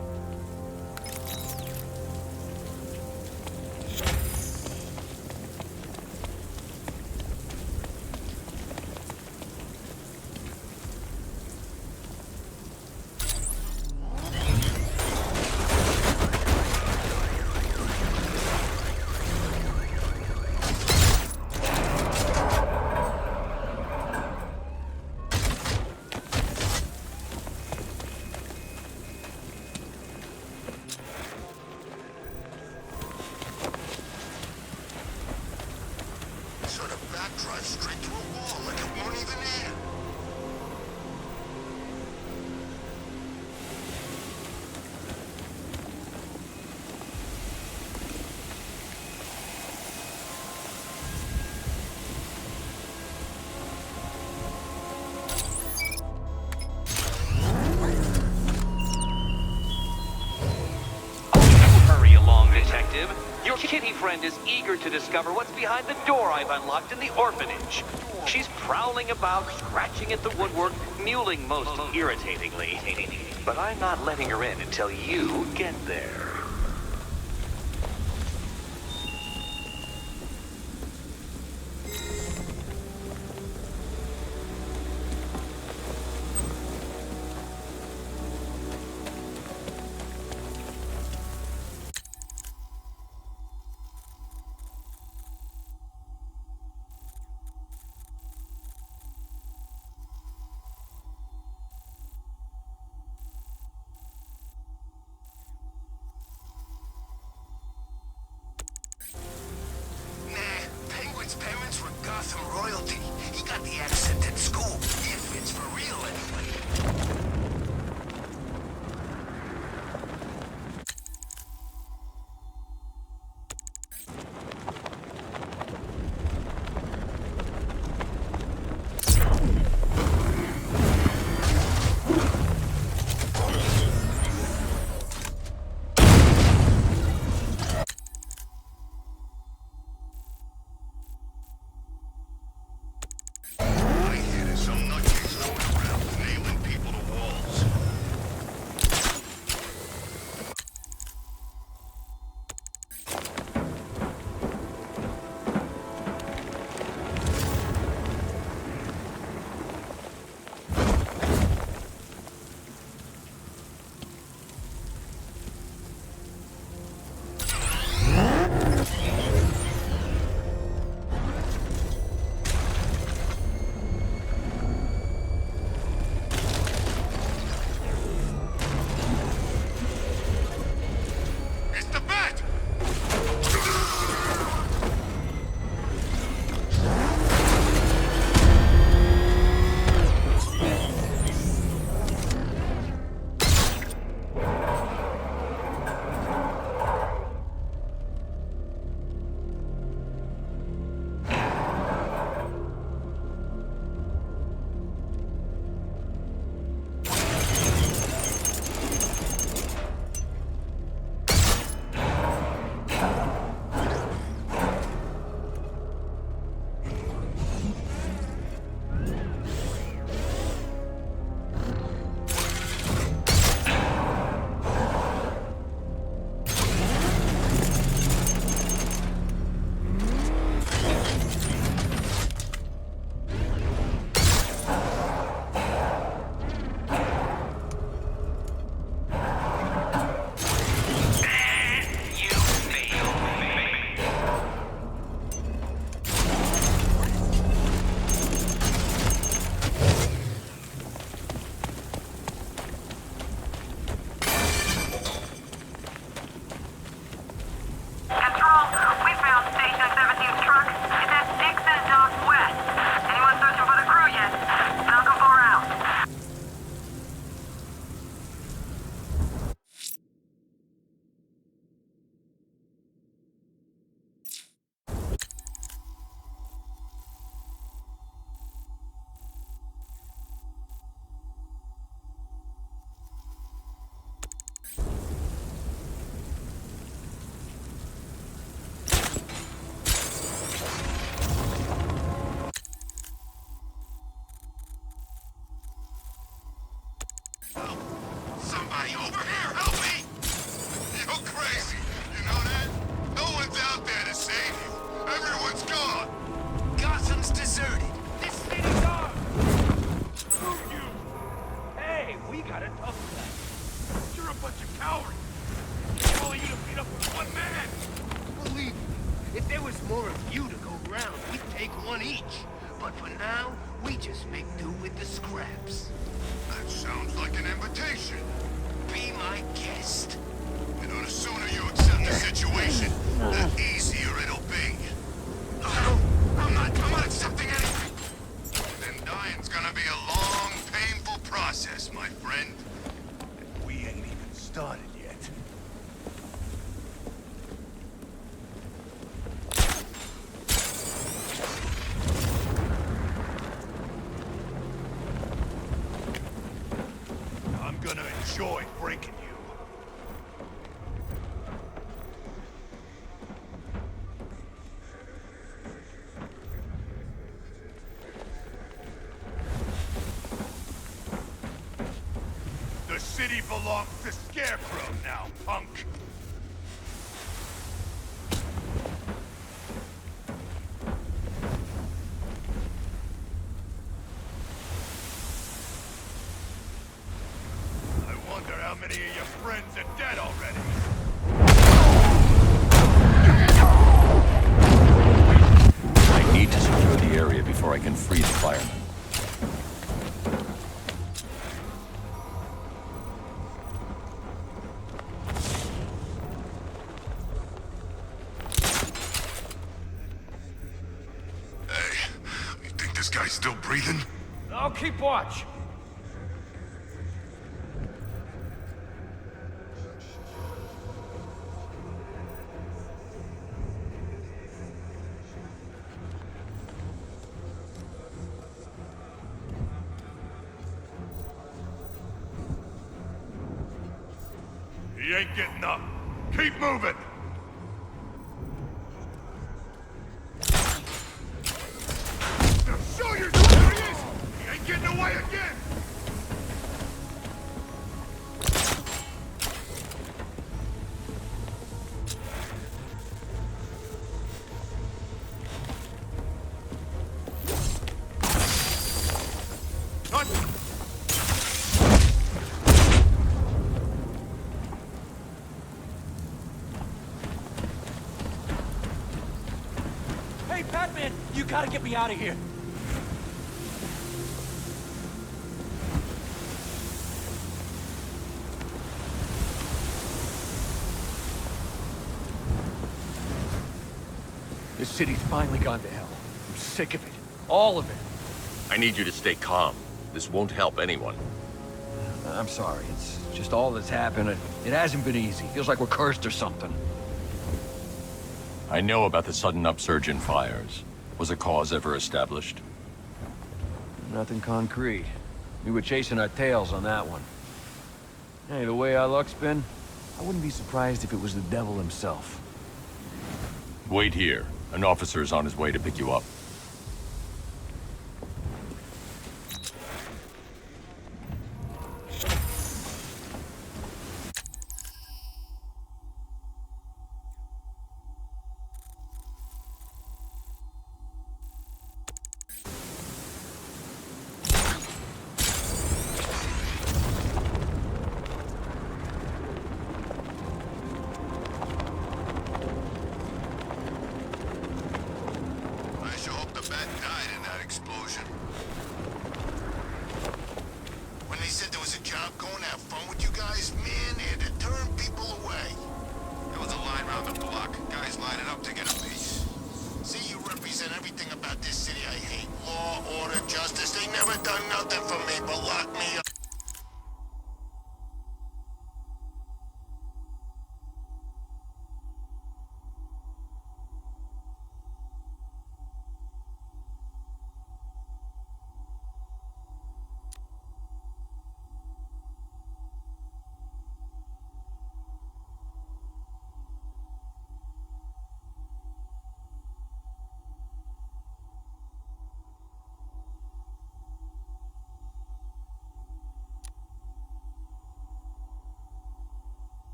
S2: Sort of back drive straight through a wall like it won't even end.
S3: Hurry along, detective. Your kitty friend is eager to discover what's behind the door I've unlocked in the orphanage. She's prowling about, scratching at the woodwork, mewling most irritatingly. But I'm not letting her in until you get there.
S2: Penguin's parents were Gotham royalty. He got the accent at school, if it's for real anyway. I hear there's some nutcase going around nailing people more of you to go round, we'd take one each. But for now, we just make do with the scraps.
S6: That sounds like an invitation.
S2: Be my guest.
S6: You know, the sooner you accept the situation, the easier it'll be. I'm not accepting anything. Then dying's gonna be a long, painful process, my friend.
S18: And we ain't even started yet.
S6: I'm gonna enjoy breaking you. The city belongs to Scarecrow now, punk. I wonder how many of your friends are dead already.
S1: I need to secure the area before I can free the firemen.
S6: This guy's still breathing?
S18: I'll keep watch.
S6: He ain't getting up. Keep moving! Show you! There he is! He ain't getting away again!
S10: Hey, Batman! You gotta get me out of here!
S3: This city's finally gone to hell. I'm sick of it. All of it.
S1: I need you to stay calm. This won't help anyone.
S14: I'm sorry. It's just all that's happened. It hasn't been easy. Feels like we're cursed or something.
S1: I know about the sudden upsurge in fires. Was a cause ever established?
S14: Nothing concrete. We were chasing our tails on that one. Hey, the way our luck's been, I wouldn't be surprised if it was the devil himself.
S1: Wait here. An officer is on his way to pick you up.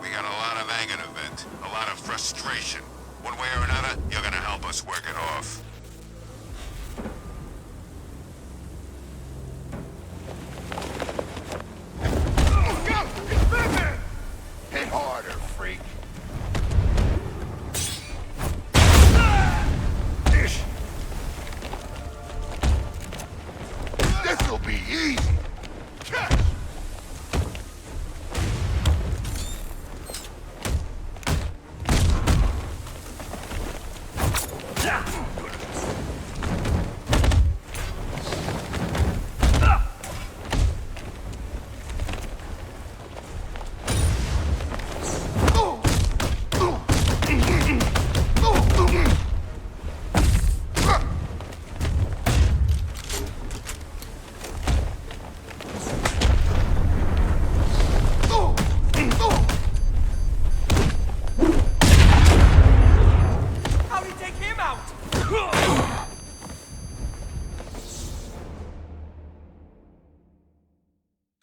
S6: We got a lot of anger event, a lot of frustration. One way or another, you're gonna help us work it off. Go! It's Batman! Hit harder, freak. This'll be easy. Catch!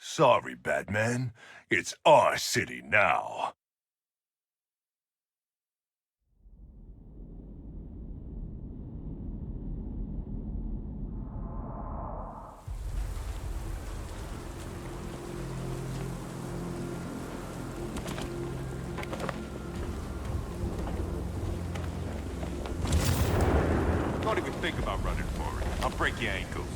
S18: Sorry, Batman. It's our city now.
S7: Don't even think about running for it. I'll break your ankles.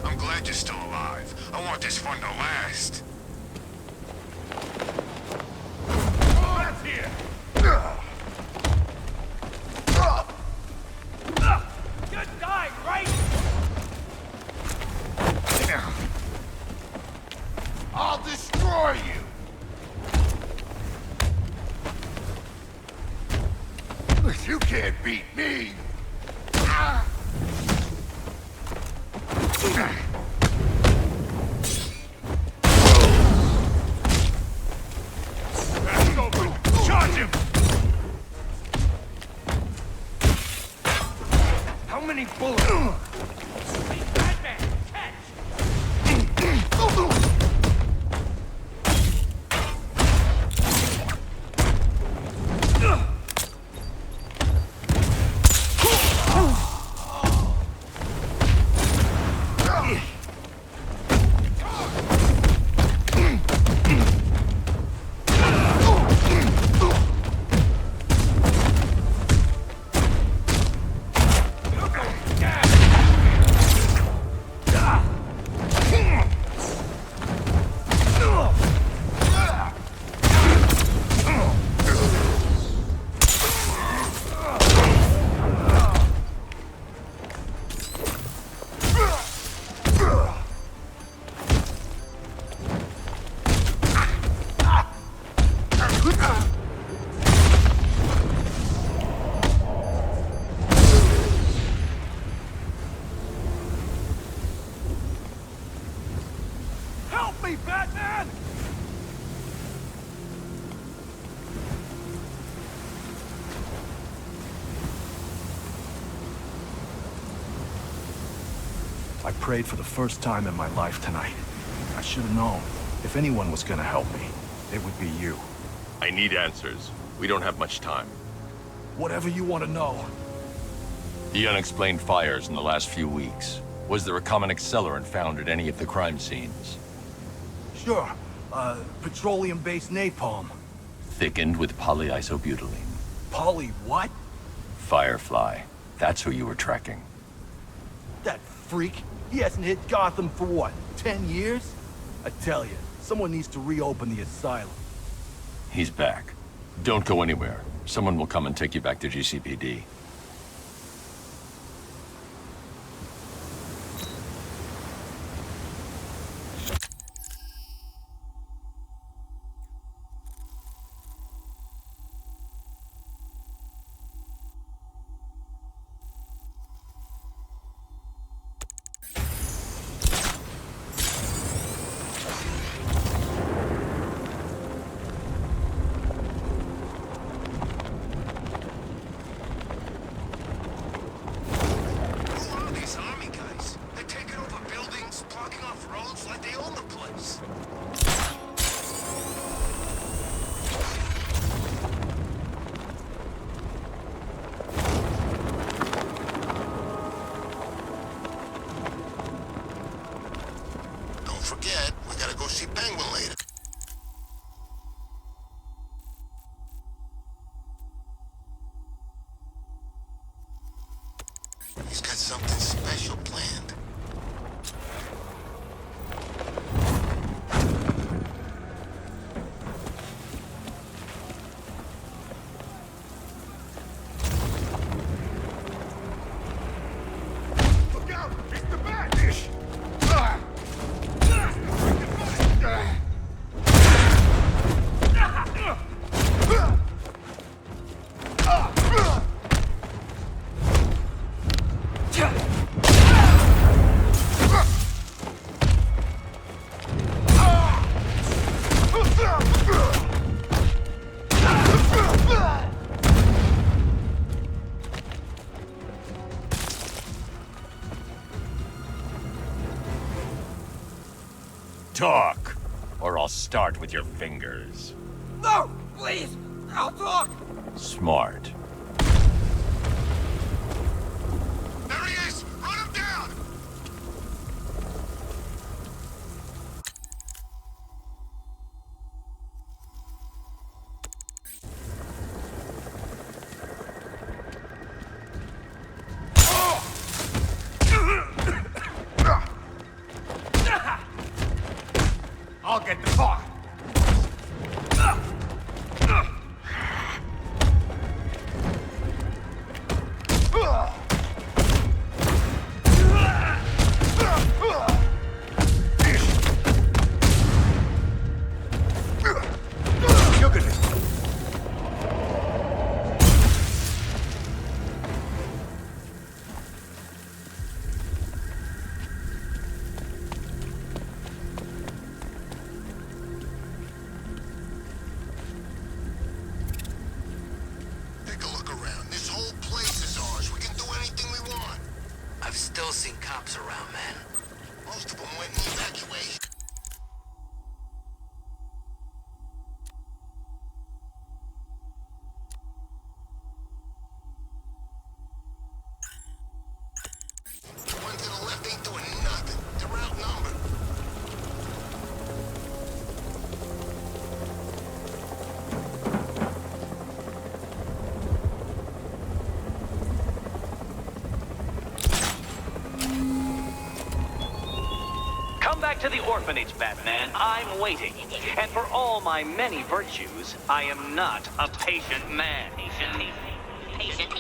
S6: I'm glad you're still alive. I want this fun to last.
S18: That's here!
S10: You're dying, right?
S6: I'll destroy you! You can't beat me!
S18: That's open! Charge him!
S10: How many bullets? Batman, catch! Help me, Batman!
S5: I prayed for the first time in my life tonight. I should have known. If anyone was gonna help me, it would be you.
S1: I need answers. We don't have much time.
S5: Whatever you want to know.
S1: The unexplained fires in the last few weeks. Was there a common accelerant found at any of the crime scenes?
S5: Sure. Petroleum-based napalm.
S1: Thickened with polyisobutylene.
S5: Polly what?
S1: Firefly. That's who you were tracking.
S5: That freak. He hasn't hit Gotham for what, 10 years? I tell you, someone needs to reopen the asylum.
S1: He's back. Don't go anywhere. Someone will come and take you back to GCPD.
S2: He's got something special planned.
S6: Look out! It's the bat-ish!
S1: Talk, or I'll start with your fingers.
S10: No! Please! I'll talk!
S1: Smart.
S6: There he is! Run him down!
S10: I'll get the car!
S2: Take a look around. This whole place is ours. We can do anything we want. I've still seen cops around, man. Most of them went in the evacuation. The ones to the left ain't doing nothing. They're outnumbered.
S3: Come back to the orphanage, Batman. I'm waiting. And for all my many virtues, I am not a patient man. Patient.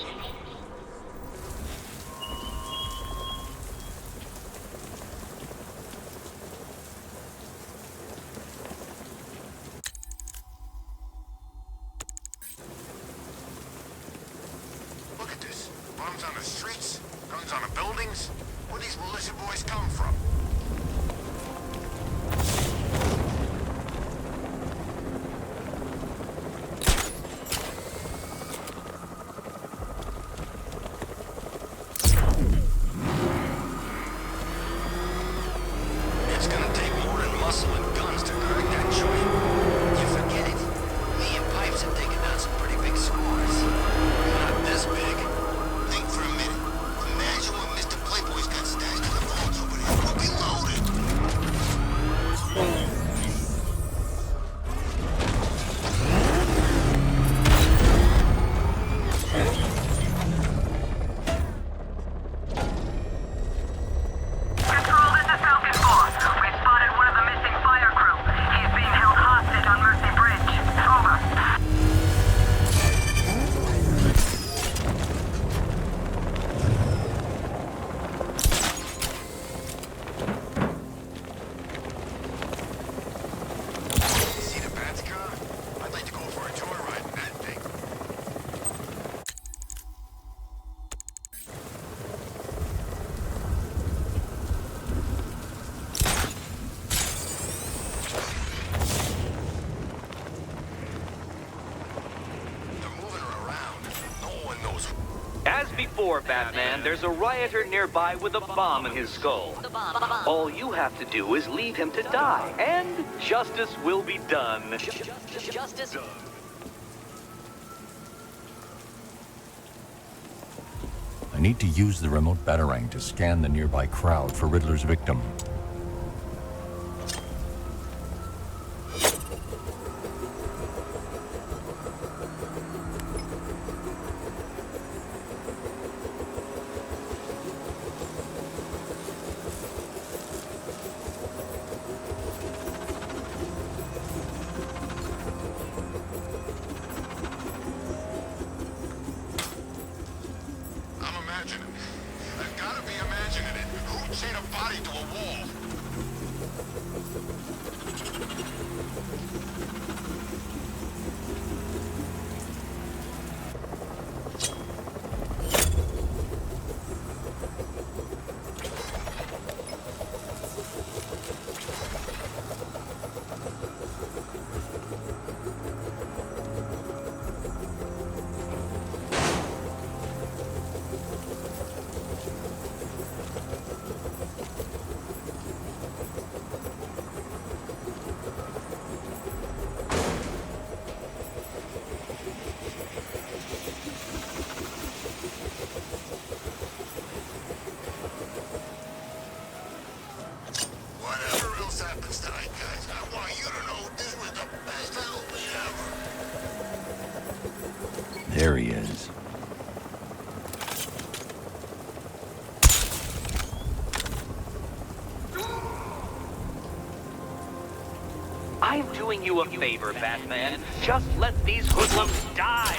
S2: Look at this. Bombs on the streets, guns on the buildings. Where these militia boys come from? It's gonna take more than muscle and guns to crack that joint. You forget it. Me and Pipes have taken down some pretty big scores. Not this big. Think for a minute. Imagine when Mr. Playboy's got stashed in the vaults over there. We'll be loaded.
S8: Control, this is Falcon 4. We spotted one of the missing fire crew. He's being held hostage on Mercy Bridge. Over.
S2: See the Bat's car? I'd like to go for a joyride in that thing. They're moving her around. No one knows.
S3: As before, Batman, there's a rioter nearby with a bomb in his skull. All you have to do is leave him to die, and justice will be done.
S12: Justice?
S1: I need to use the remote batarang to scan the nearby crowd for Riddler's victim.
S6: imagining. I've gotta be imagining it. Who'd chain a body to a wall?
S1: There he is.
S3: I'm doing you a favor, Batman. Just let these hoodlums die.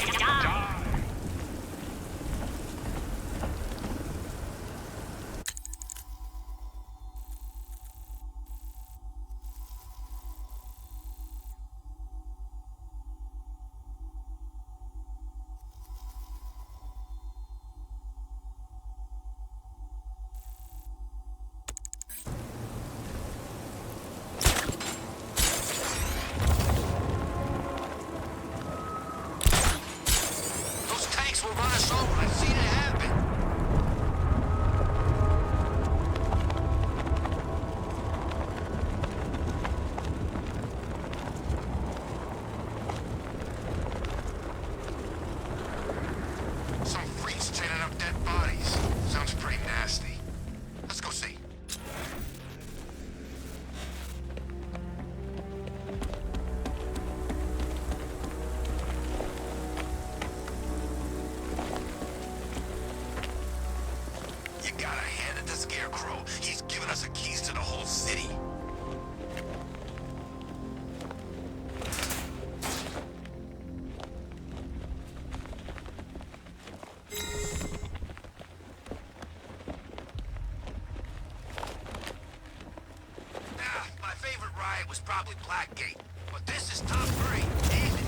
S2: Probably Blackgate, but this is top 3, ain't it?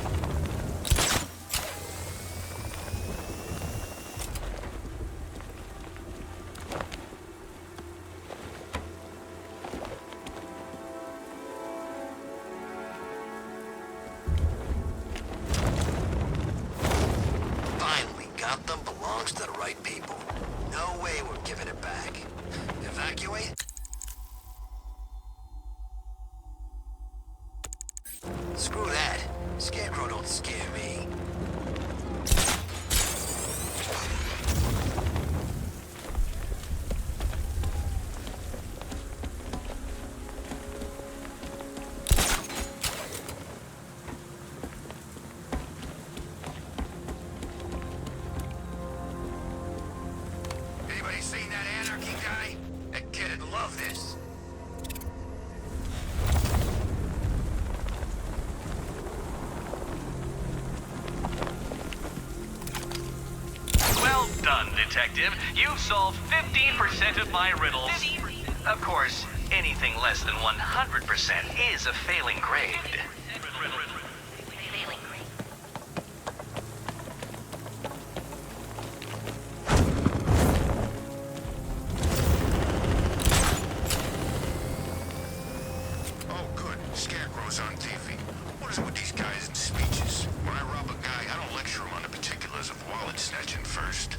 S2: Finally, Gotham belongs to the right people. No way we're giving it back. Evacuate? Screw that. Scarecrow don't scare me. Anybody seen that anarchy guy? That kid'd love this.
S3: Well done, Detective. You've solved 15% of my riddles. Of course, anything less than 100% is a failing grade.
S6: Oh, good. Scarecrow's on TV. What is it with these guys and speeches? When I rob a guy, I don't lecture him on the particulars of wallet snatching first.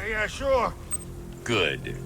S10: Yeah, sure.
S1: Good.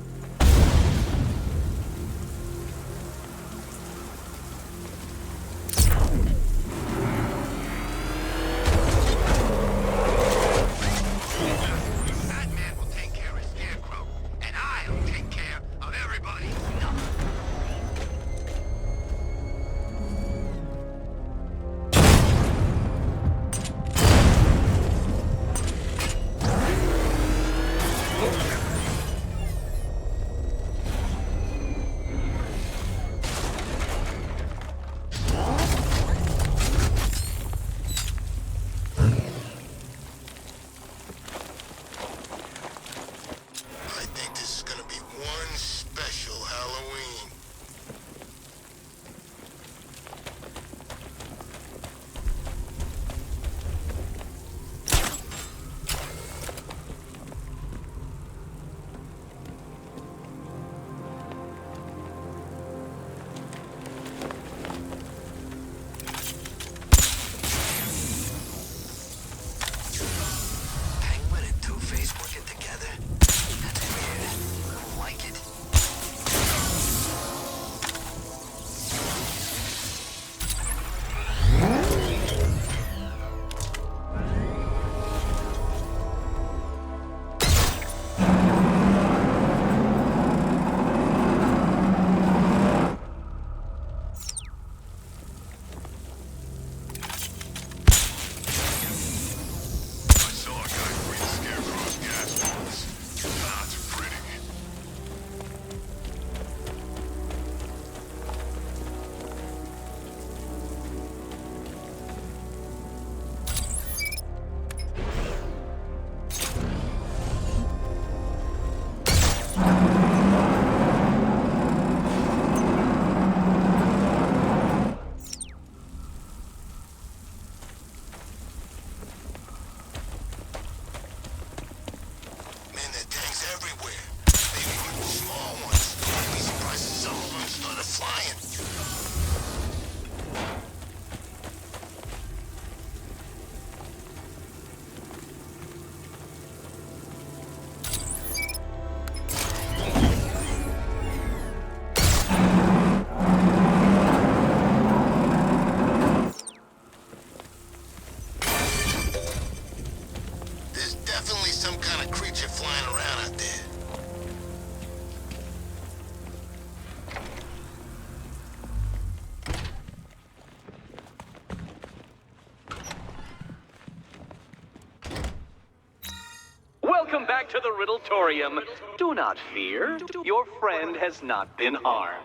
S3: welcome back to the Riddletorium. Do not fear. Your friend has not been harmed.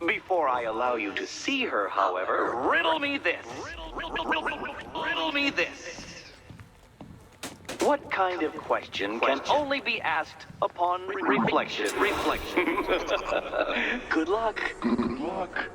S3: Before I allow you to see her, however, riddle me this. Riddle me this. What kind of question can only be asked upon reflection? Good luck. Good luck.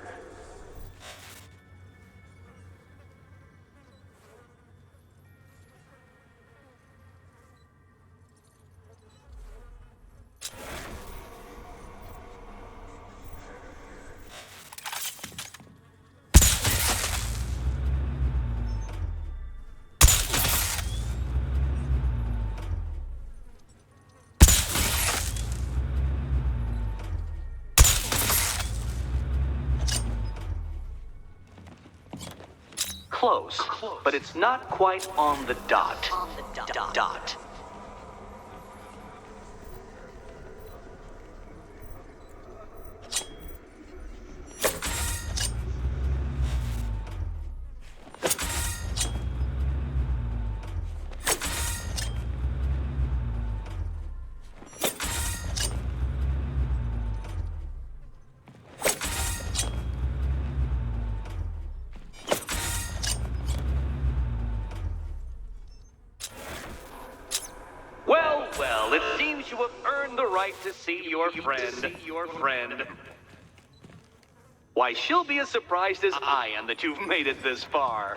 S3: Close, but it's not quite on the dot. Well, it seems you have earned the right to see your friend. Why, she'll be as surprised as I am that you've made it this far.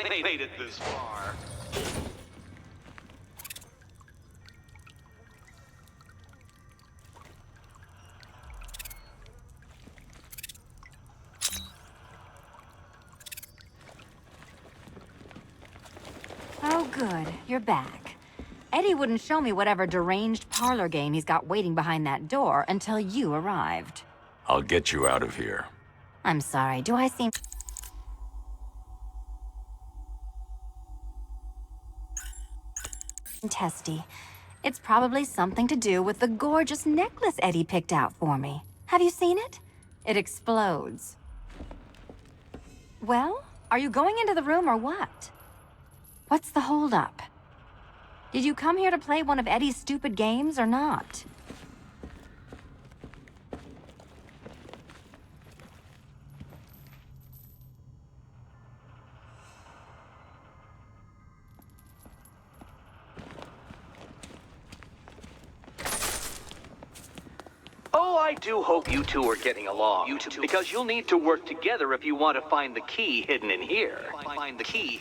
S11: Oh, good. You're back. Eddie wouldn't show me whatever deranged parlor game he's got waiting behind that door until you arrived.
S1: I'll get you out of here.
S11: I'm sorry, do I seem... testy? It's probably something to do with the gorgeous necklace Eddie picked out for me. Have you seen it? It explodes. Well, are you going into the room or what? What's the holdup? Did you come here to play one of Eddie's stupid games or not?
S3: Oh, I do hope you two are getting along. Because you'll need to work together if you want to find the key hidden in here. Find the key.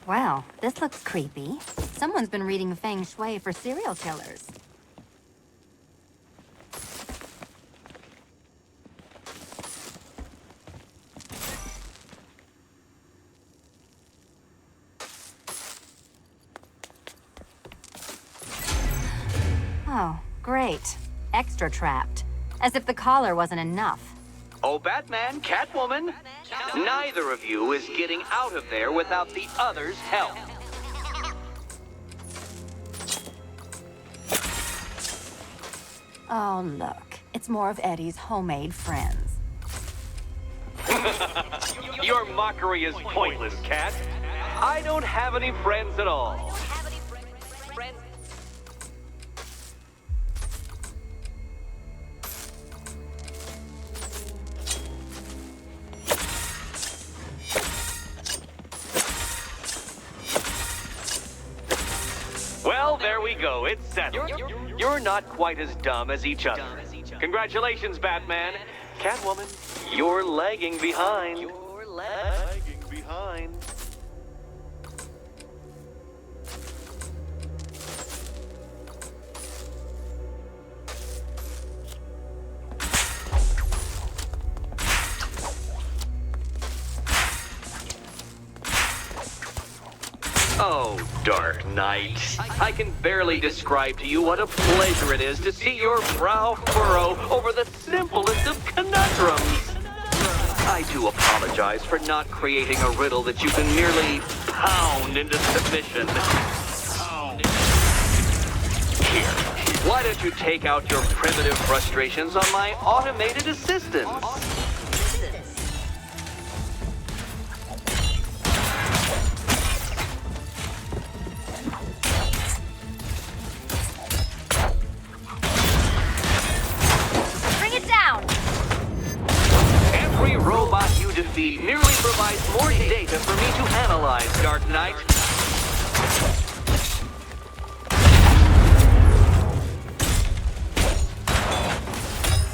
S11: Well, this looks creepy. Someone's been reading Feng Shui for serial killers. Oh, great. Extra trapped. As if the collar wasn't enough.
S3: Oh, Batman, Catwoman, neither of you is getting out of there without the other's help.
S11: Oh, look. It's more of Eddie's homemade friends.
S3: Your mockery is pointless, Cat. I don't have any friends at all. Well, there we go. It's settled. You're not quite as dumb as each other. Congratulations, Batman. Catwoman, you're lagging behind. Oh, Dark Knight. I can barely describe to you what a pleasure it is to see your brow furrow over the simplest of conundrums. I do apologize for not creating a riddle that you can merely pound into submission. Here, why don't you take out your primitive frustrations on my automated assistant? feed merely provides more data for me to analyze, Dark Knight.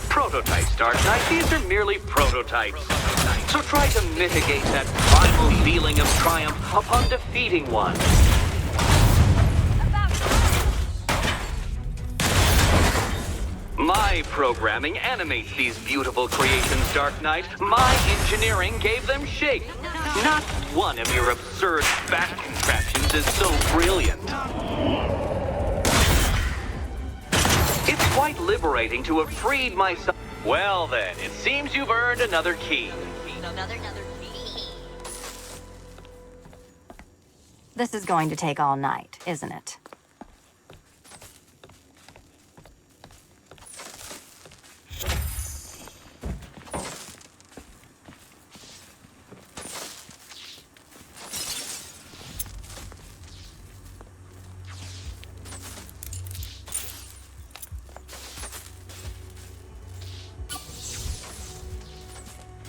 S3: Prototypes, Dark Knight. These are merely prototypes. So try to mitigate that primal feeling of triumph upon defeating one. My programming animates these beautiful creations, Dark Knight. My engineering gave them shape. Not one of your absurd bat contraptions is so brilliant. It's quite liberating to have freed myself. Well then, it seems you've earned another key.
S12: Another key.
S11: This is going to take all night, isn't it?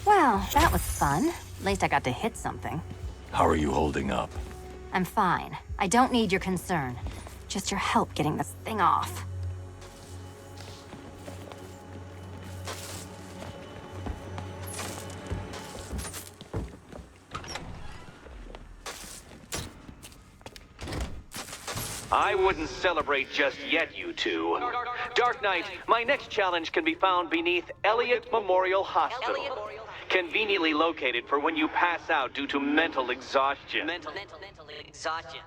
S11: Well, that was fun. At least I got to hit something.
S1: How are you holding up?
S11: I'm fine. I don't need your concern. Just your help getting this thing off.
S3: I wouldn't celebrate just yet, you two. Dark Knight, my next challenge can be found beneath Elliott Memorial Hospital. Conveniently located for when you pass out due to mental exhaustion.
S12: Mental exhaustion.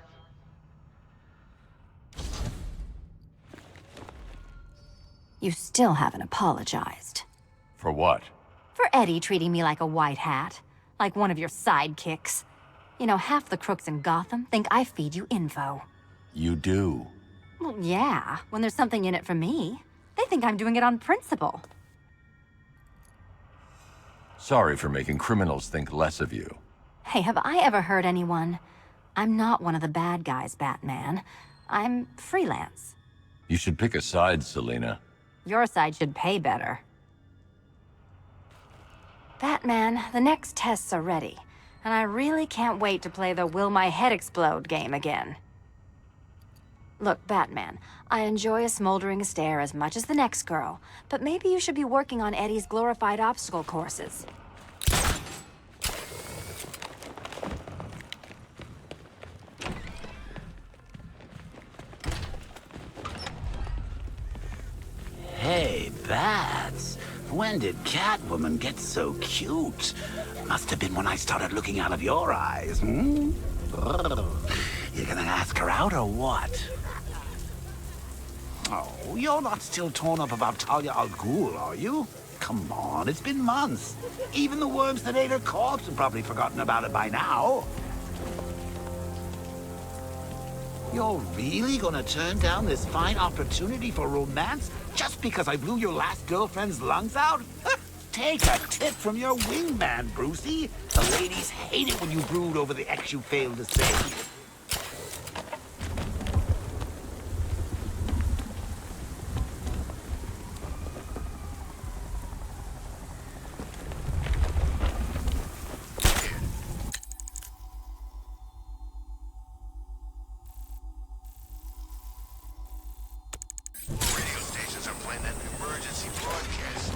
S11: You still haven't apologized.
S1: For what?
S11: For Eddie treating me like a white hat. Like one of your sidekicks. You know, half the crooks in Gotham think I feed you info.
S1: You do.
S11: Well, yeah, when there's something in it for me. They think I'm doing it on principle.
S1: Sorry for making criminals think less of you.
S11: Hey, have I ever hurt anyone? I'm not one of the bad guys, Batman. I'm freelance.
S1: You should pick a side, Selina.
S11: Your side should pay better. Batman, the next tests are ready. And I really can't wait to play the Will My Head Explode game again. Look, Batman, I enjoy a smoldering stare as much as the next girl, but maybe you should be working on Eddie's glorified obstacle courses.
S13: Hey, Bats. When did Catwoman get so cute? Must have been when I started looking out of your eyes, hmm? You gonna ask her out or what? Oh, you're not still torn up about Talia al Ghul, are you? Come on, it's been months. Even the worms that ate her corpse have probably forgotten about it by now. You're really gonna turn down this fine opportunity for romance just because I blew your last girlfriend's lungs out? Take a tip from your wingman, Brucey. The ladies hate it when you brood over the ex you failed to save.
S6: Radio stations are playing an emergency broadcast.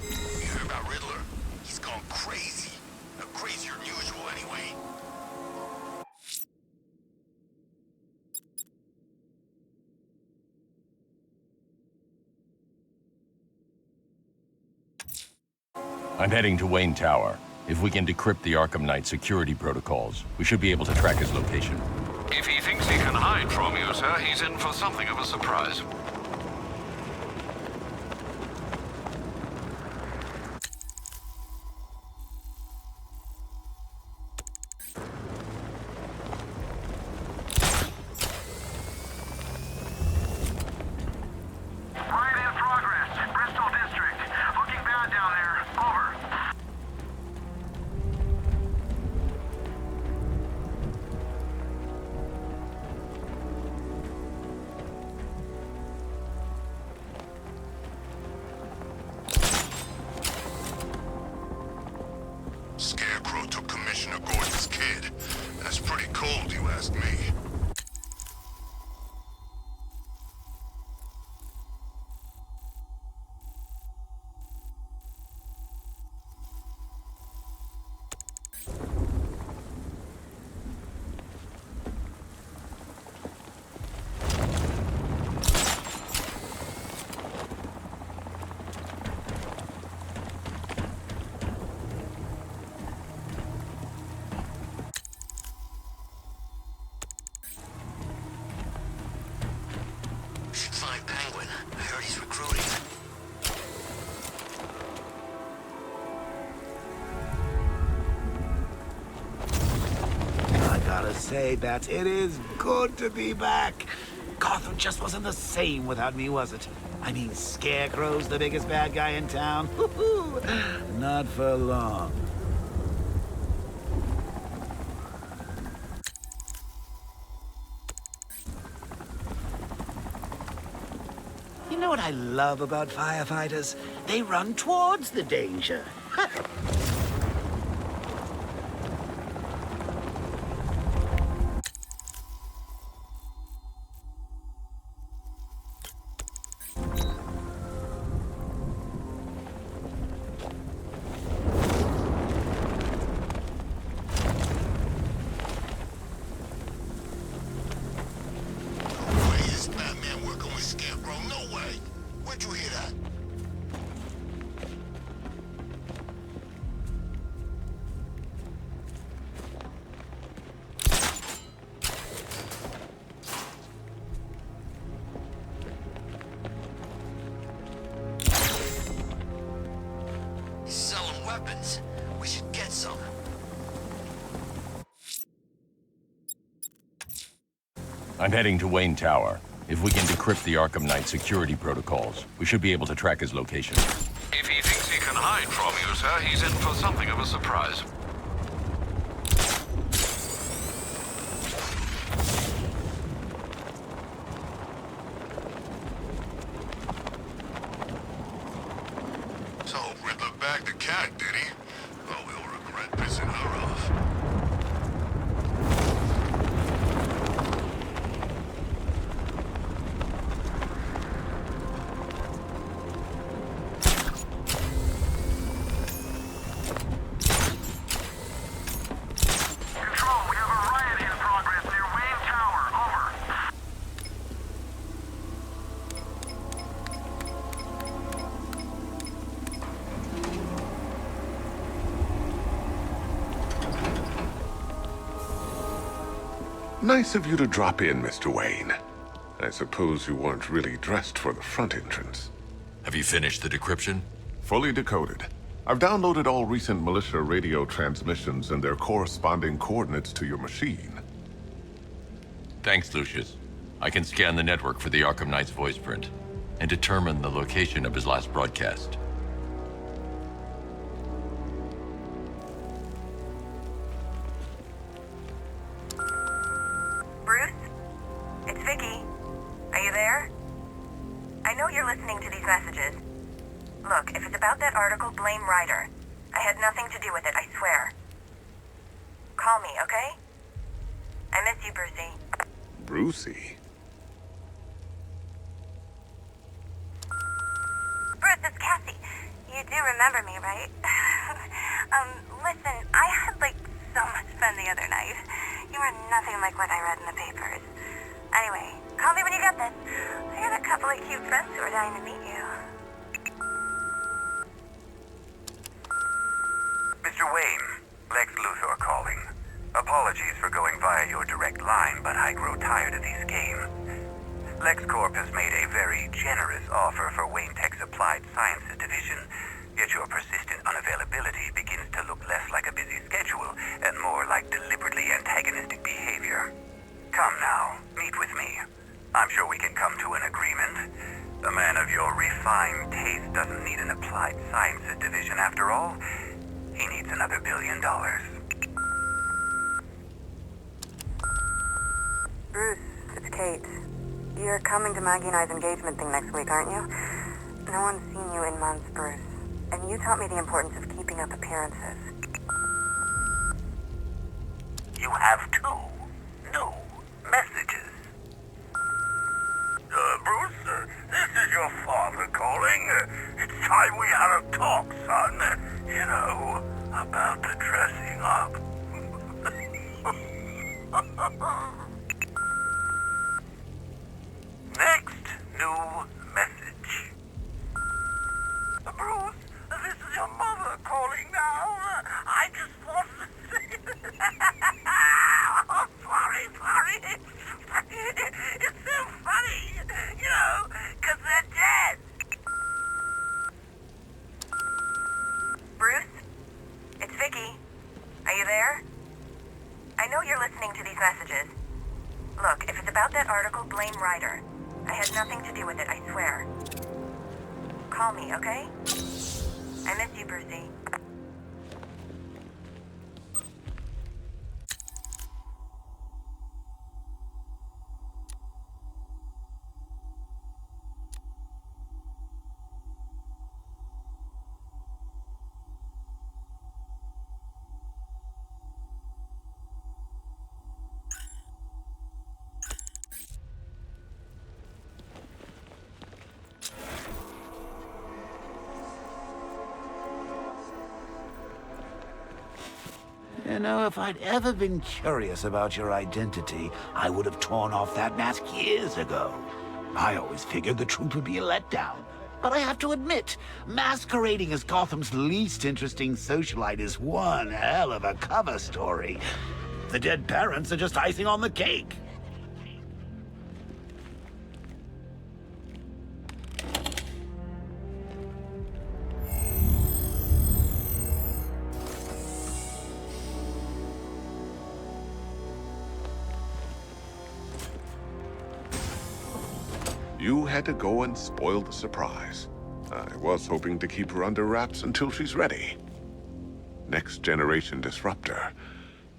S6: You heard about Riddler? He's gone crazy. Crazier than usual, anyway.
S1: I'm heading to Wayne Tower. If we can decrypt the Arkham Knight security protocols, we should be able to track his location.
S4: If he thinks he can hide from you, sir, he's in for something of a surprise.
S17: Raid in progress. Bristol District. Looking bad down there. Over.
S13: must say, Bats, it is good to be back. Gotham just wasn't the same without me, was it? I mean, Scarecrow's the biggest bad guy in town. Not for long. You know what I love about firefighters? They run towards the danger.
S2: We should get some.
S1: I'm heading to Wayne Tower. If we can decrypt the Arkham Knight security protocols, we should be able to track his location.
S4: If he thinks he can hide from you, sir, he's in for something of a surprise.
S6: So, Riddler bagged the cat, did he? Oh, we'll regret pissing her off.
S19: Nice of you to drop in, Mr. Wayne. I suppose you weren't really dressed for the front entrance.
S1: Have you finished the decryption?
S19: Fully decoded. I've downloaded all recent militia radio transmissions and their corresponding coordinates to your machine.
S1: Thanks, Lucius. I can scan the network for the Arkham Knight's voice print and determine the location of his last broadcast.
S8: Bruce? It's Vicky. Are you there? I know you're listening to these messages. Look, if it's about that article, blame Ryder. I had nothing to do with it, I swear. Call me, okay? I miss you, Brucey.
S19: Brucey?
S8: Bruce, it's Cassie. You do remember me, right? Listen, I had, so much fun the other night. You were nothing like what I read in the papers. Anyway, call me when you get this. I got a couple of cute friends who are dying to meet you.
S20: Mr. Wayne, Lex Luthor calling. Apologies for going via your direct line, but I grow tired of these games. LexCorp has made a very generous offer for Wayne Tech's Applied Sciences division, yet your persistent unavailability begins to look less like a busy schedule and more like deliberately antagonistic behavior. Come now, meet with me. I'm sure we can come to an agreement. A man of your refined taste doesn't need an Applied Sciences division after all. He needs another $1 billion.
S8: Bruce, it's Kate. You're coming to Maggie and I's engagement thing next week, aren't you? No one's seen you in months, Bruce. And you taught me the importance of keeping up appearances.
S20: You have two new messages. Bruce, this is your father calling. It's time we had a talk, son. You know, about the dressing up. Next new message. Bruce, this is your mother calling now. I just wanted to say... Oh, sorry. It's so funny, you know, because they're dead.
S8: Bruce? It's Vicky. Are you there? I know you're listening to these messages. that article, blame Ryder. I had nothing to do with it, I swear. Call me, okay? I miss you, Brucey.
S13: You know, if I'd ever been curious about your identity, I would have torn off that mask years ago. I always figured the truth would be a letdown. But I have to admit, masquerading as Gotham's least interesting socialite is one hell of a cover story. The dead parents are just icing on the cake.
S19: You had to go and spoil the surprise. I was hoping to keep her under wraps until she's ready. Next generation disruptor.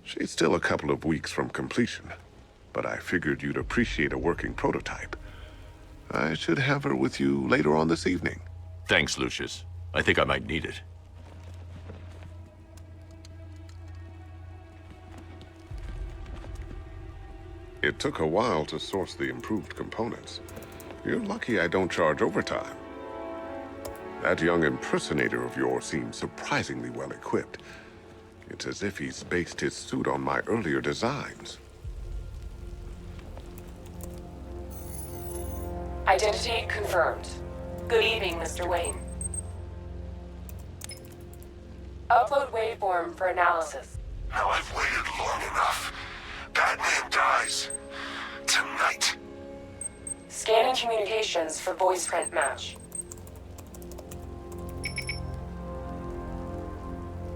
S19: She's still a couple of weeks from completion, but I figured you'd appreciate a working prototype. I should have her with you later on this evening.
S1: Thanks, Lucius. I think I might need it.
S19: It took a while to source the improved components. You're lucky I don't charge overtime. That young impersonator of yours seems surprisingly well equipped. It's as if he's based his suit on my earlier designs.
S12: Identity confirmed. Good evening, Mr. Wayne. Upload waveform for analysis.
S6: Now I've waited long enough. Batman dies. Tonight.
S12: Scanning communications for voice print match.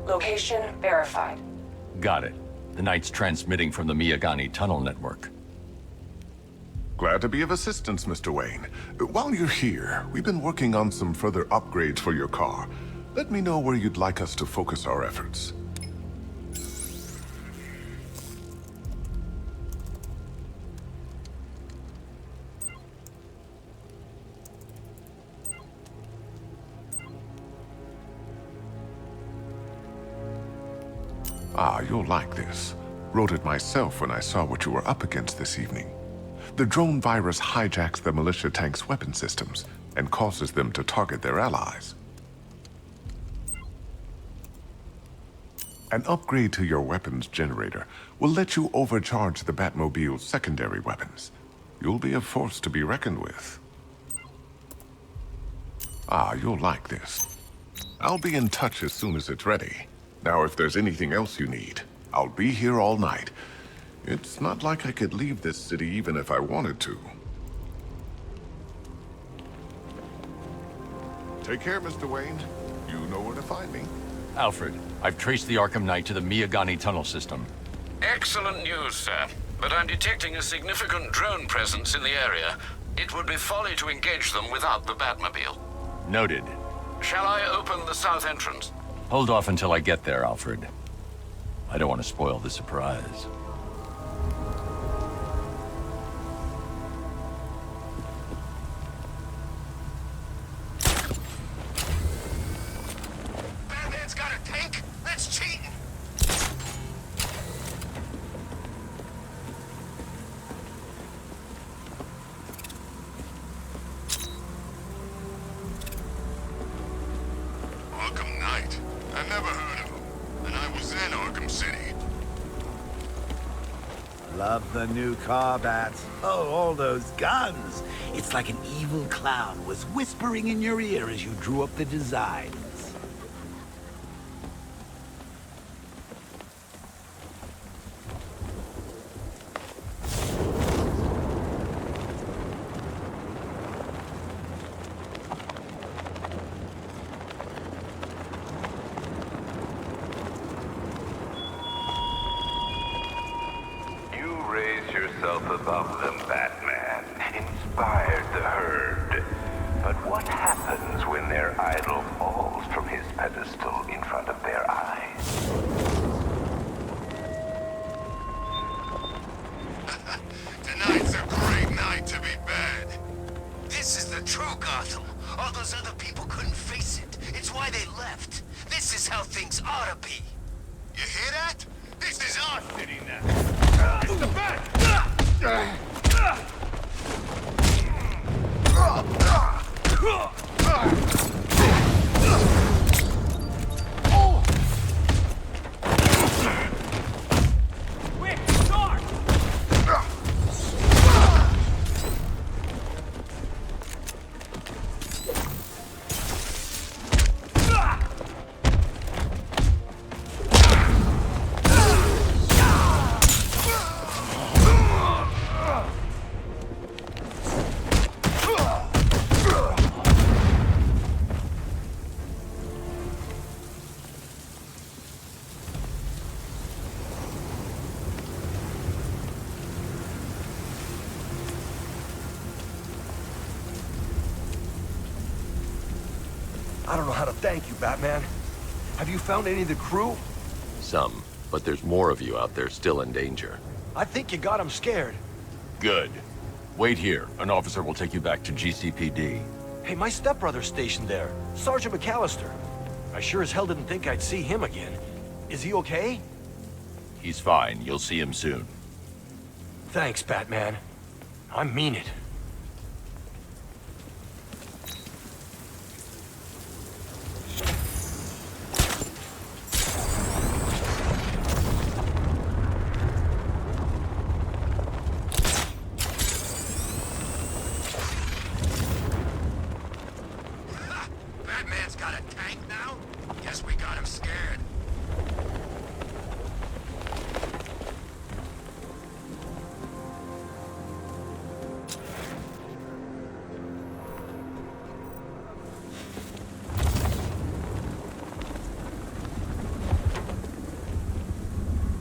S12: Location verified.
S1: Got it. The Knight's transmitting from the Miyagani tunnel network.
S19: Glad to be of assistance, Mr. Wayne. While you're here, we've been working on some further upgrades for your car. Let me know where you'd like us to focus our efforts. Ah, you'll like this. Wrote it myself when I saw what you were up against this evening. The drone virus hijacks the militia tank's weapon systems and causes them to target their allies. An upgrade to your weapons generator will let you overcharge the Batmobile's secondary weapons. You'll be a force to be reckoned with. Ah, you'll like this. I'll be in touch as soon as it's ready. Now, if there's anything else you need, I'll be here all night. It's not like I could leave this city even if I wanted to. Take care, Mr. Wayne. You know where to find me.
S1: Alfred, I've traced the Arkham Knight to the Miyagani tunnel system.
S4: Excellent news, sir. But I'm detecting a significant drone presence in the area. It would be folly to engage them without the Batmobile.
S1: Noted.
S4: Shall I open the south entrance?
S1: Hold off until I get there, Alfred. I don't want to spoil the surprise.
S6: Batman's got a tank? That's cheating! Arkham Knight. I never heard of him. And I was in Arkham City.
S13: Love the new car, Bats. Oh, all those guns. It's like an evil clown was whispering in your ear as you drew up the designs.
S20: You raise yourself above them, Batman.
S2: This is the true Gotham. All those other people couldn't face it. It's why they left. This is how things ought to be.
S6: You hear that? This is our city now.
S10: It's the Bat!
S15: Quick, start!
S14: I don't know how to thank you, Batman. Have you found any of the crew?
S1: Some, but there's more of you out there still in danger.
S14: I think you got them scared.
S1: Good. Wait here. An officer will take you back to GCPD.
S14: Hey, my stepbrother's stationed there, Sergeant McAllister. I sure as hell didn't think I'd see him again. Is he okay?
S1: He's fine. You'll see him soon.
S14: Thanks, Batman. I mean it.
S2: Batman's got a tank now? Guess we got him scared.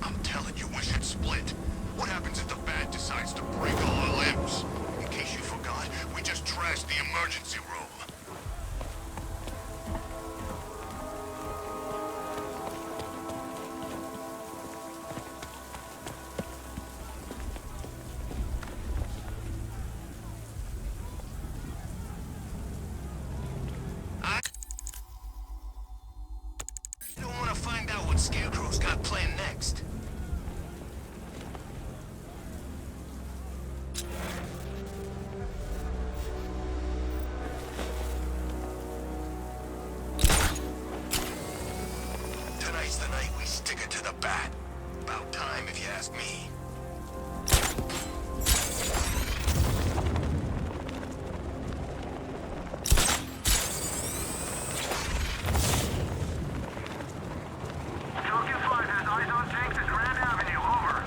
S6: I'm telling you, we should split. What happens if the Bat decides to break all our limbs? In case you forgot, we just trashed the emergency room. I don't want to find out what Scarecrow's got planned next. Tonight's the night we stick it to the Bat. About time, if you ask me.
S17: Token 5 has eyes on tanks at Grand Avenue. Over.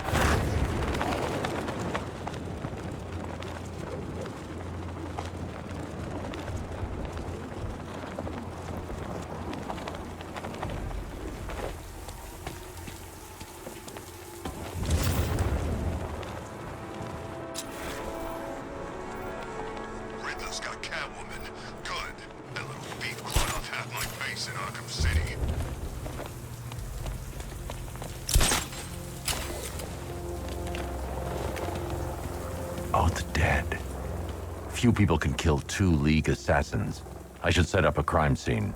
S6: Riddler's got Catwoman. Good. That little thief clawed off half my face in Arkham City.
S1: Oh, the dead. Few people can kill 2 League assassins. I should set up a crime scene.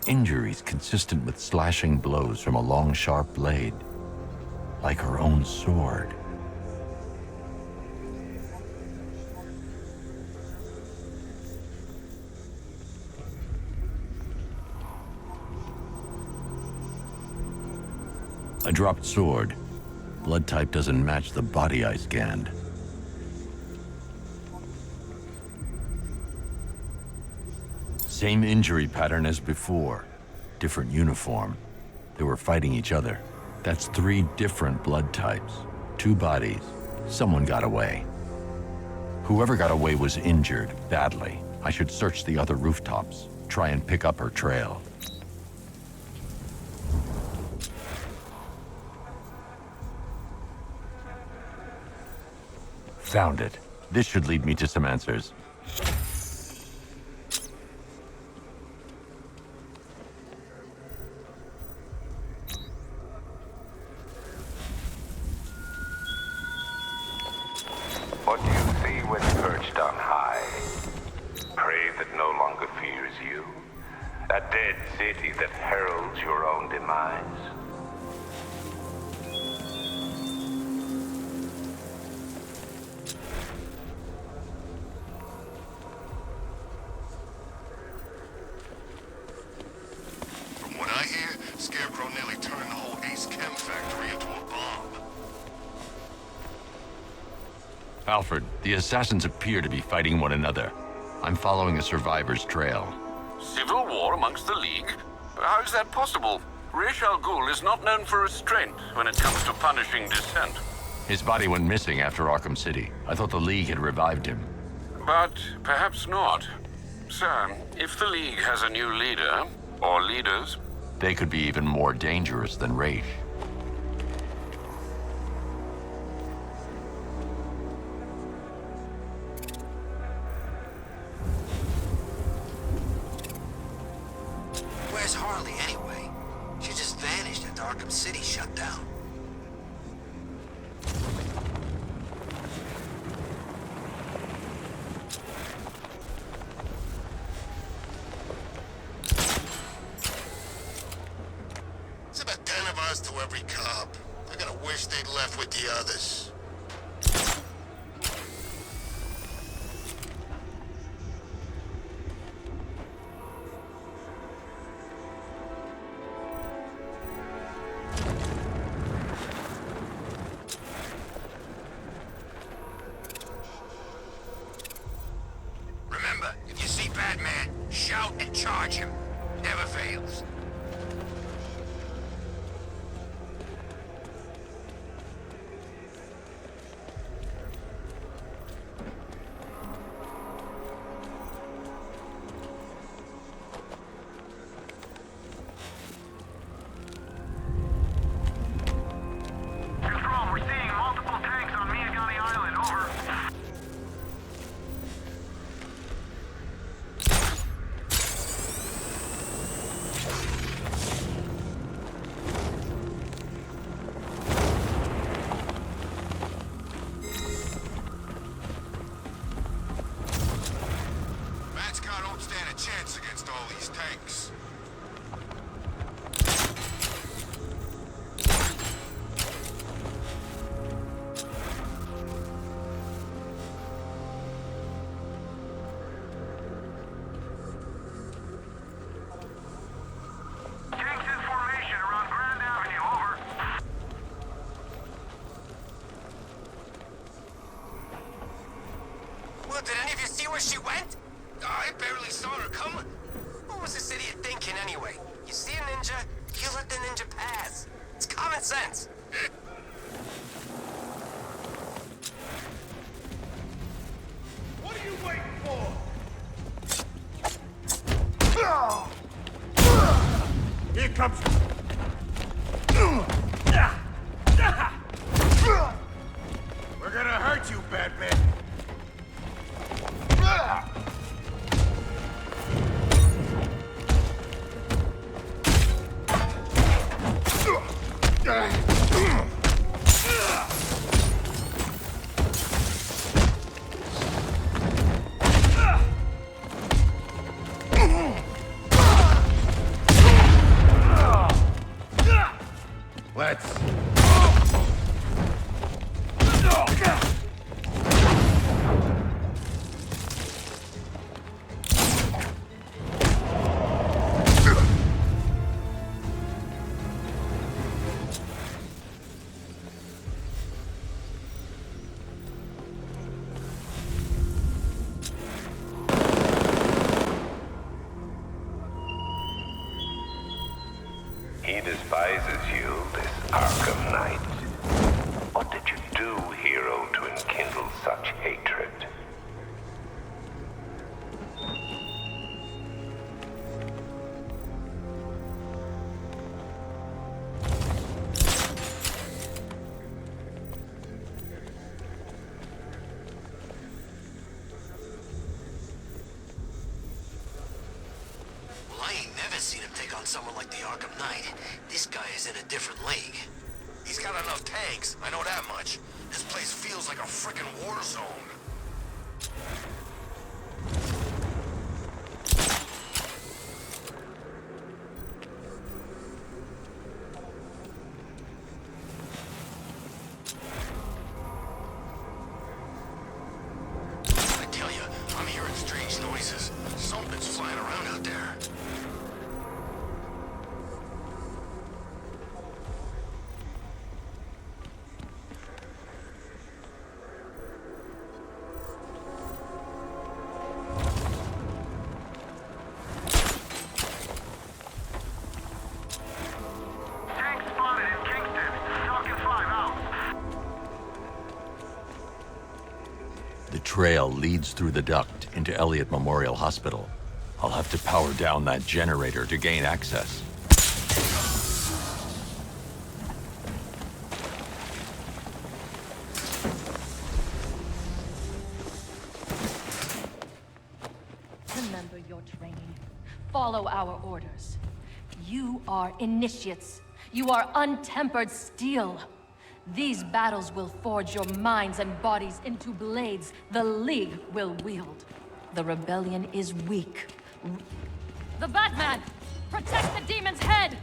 S1: Injuries consistent with slashing blows from a long, sharp blade. Like her own sword. A dropped sword. Blood type doesn't match the body I scanned. Same injury pattern as before. Different uniform. They were fighting each other. That's 3 different blood types. 2 bodies. Someone got away. Whoever got away was injured, badly. I should search the other rooftops. Try and pick up her trail. Found it. This should lead me to some answers.
S20: What do you see when perched on high? Prey that no longer fears you? A dead city that heralds your own demise?
S6: From what I hear, Scarecrow nearly turned the whole Ace Chem factory into a bomb.
S1: Alfred, the assassins appear to be fighting one another. I'm following a survivor's trail.
S4: Civil war amongst the League? How is that possible? Ra's al Ghul is not known for restraint when it comes to punishing dissent.
S1: His body went missing after Arkham City. I thought the League had revived him.
S4: But perhaps not. Sir, if the League has a new leader, or leaders,
S1: they could be even more dangerous than Ra's.
S2: Where's Harley anyway? She just vanished after Arkham City shut down.
S6: It's about 10 of us to every cop. I gotta wish they'd left with the others. Remember, if you see Batman, shout and charge him. Never fails.
S17: Control, we're seeing multiple tanks on Miyagani Island, over.
S6: Bat's car don't stand a chance against all these tanks.
S17: Tanks in formation around Grand Avenue, over.
S2: Well, did any of you see where she went? Oh, I barely saw her come. What was this idiot thinking anyway? You see a ninja, you let the ninja pass. It's common sense.
S10: What are you waiting for? Here comes... We're gonna hurt you, Batman. Let's...
S20: He despises you, this Arkham Knight. What did you do, hero, to enkindle such hatred?
S2: Well, I ain't never seen him take on someone like the Arkham Knight. This guy is in a different league. He's got enough tanks, I know that much. This place feels like a frickin' war zone. I tell you, I'm hearing strange noises. Something's flying around out there.
S1: The trail leads through the duct into Elliott Memorial Hospital. I'll have to power down that generator to gain access.
S21: Remember your training. Follow our orders. You are initiates. You are untempered steel. These battles will forge your minds and bodies into blades the League will wield. The rebellion is weak. The Batman! Protect the demon's head!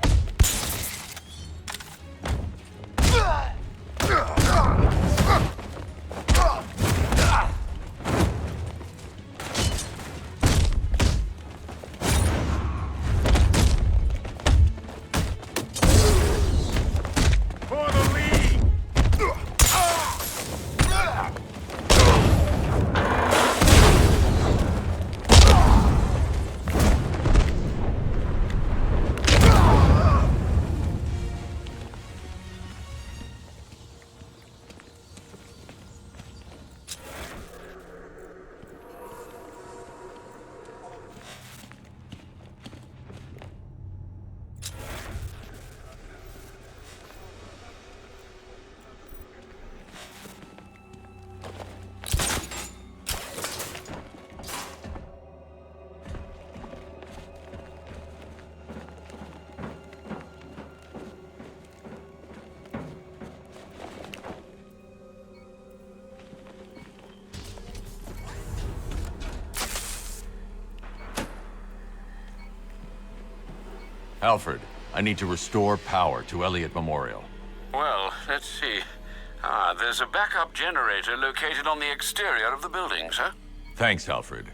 S1: Alfred, I need to restore power to Elliott Memorial.
S4: Well, let's see. There's a backup generator located on the exterior of the building, sir.
S1: Thanks, Alfred.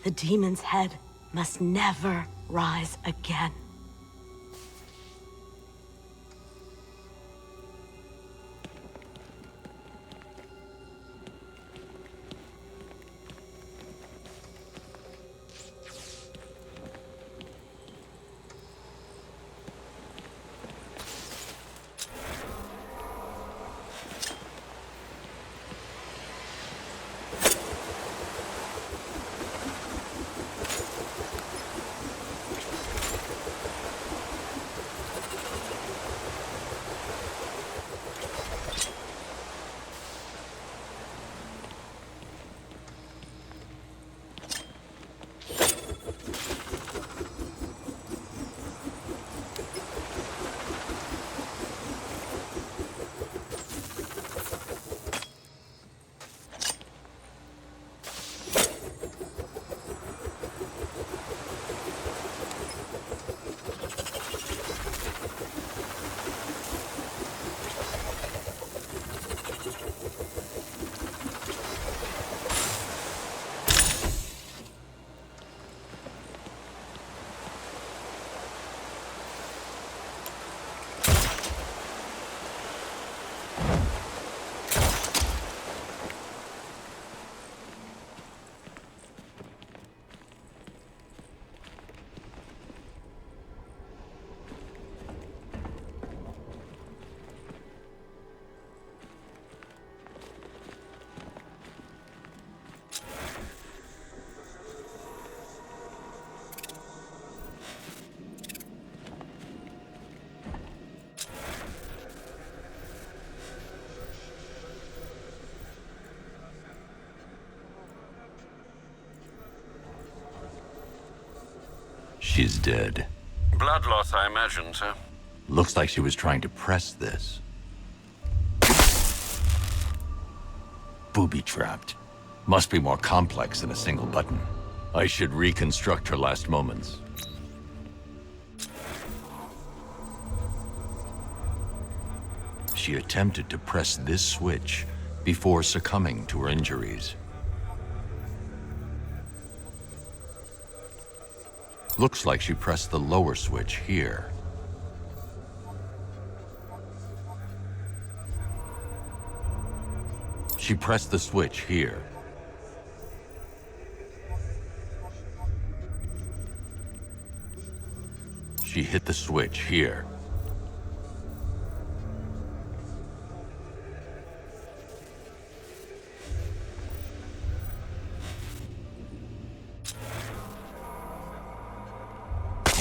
S21: The demon's head must never rise again.
S1: She's dead.
S4: Blood loss, I imagine, sir.
S1: Looks like she was trying to press this. Booby-trapped. Must be more complex than a single button. I should reconstruct her last moments. She attempted to press this switch before succumbing to her injuries. Looks like she pressed the lower switch here. She pressed the switch here. She hit the switch here.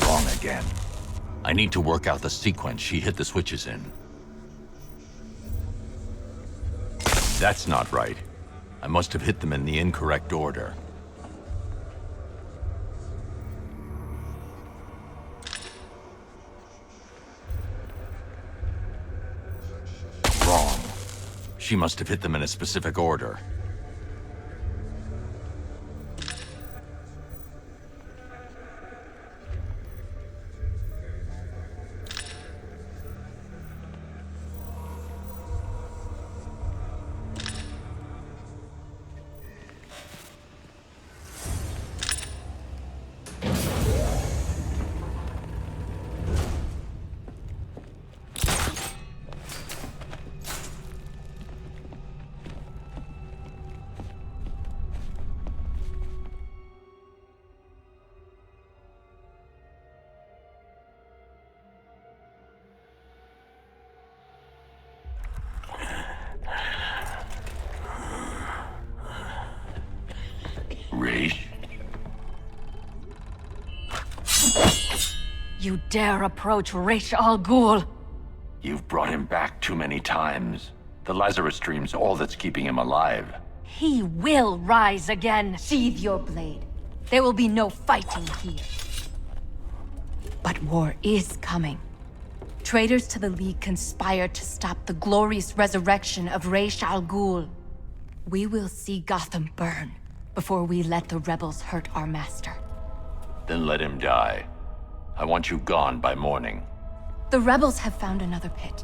S1: Wrong again. I need to work out the sequence she hit the switches in. That's not right. I must have hit them in the incorrect order. Wrong. She must have hit them in a specific order.
S21: You dare approach Ra's al Ghul?
S1: You've brought him back too many times. The Lazarus Stream's all that's keeping him alive.
S21: He will rise again. Sheathe your blade. There will be no fighting here. But war is coming. Traitors to the League conspire to stop the glorious resurrection of Ra's al Ghul. We will see Gotham burn before we let the rebels hurt our master.
S1: Then let him die. I want you gone by morning.
S21: The rebels have found another pit.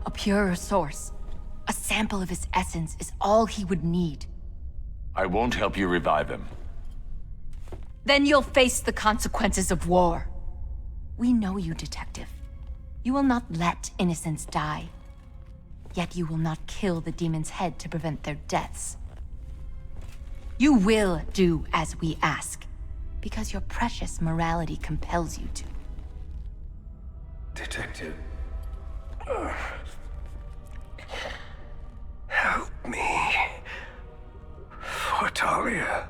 S21: A purer source. A sample of his essence is all he would need.
S1: I won't help you revive him.
S21: Then you'll face the consequences of war. We know you, Detective. You will not let innocents die. Yet you will not kill the demon's head to prevent their deaths. You will do as we ask, because your precious morality compels you to.
S18: Detective. Help me. For Talia.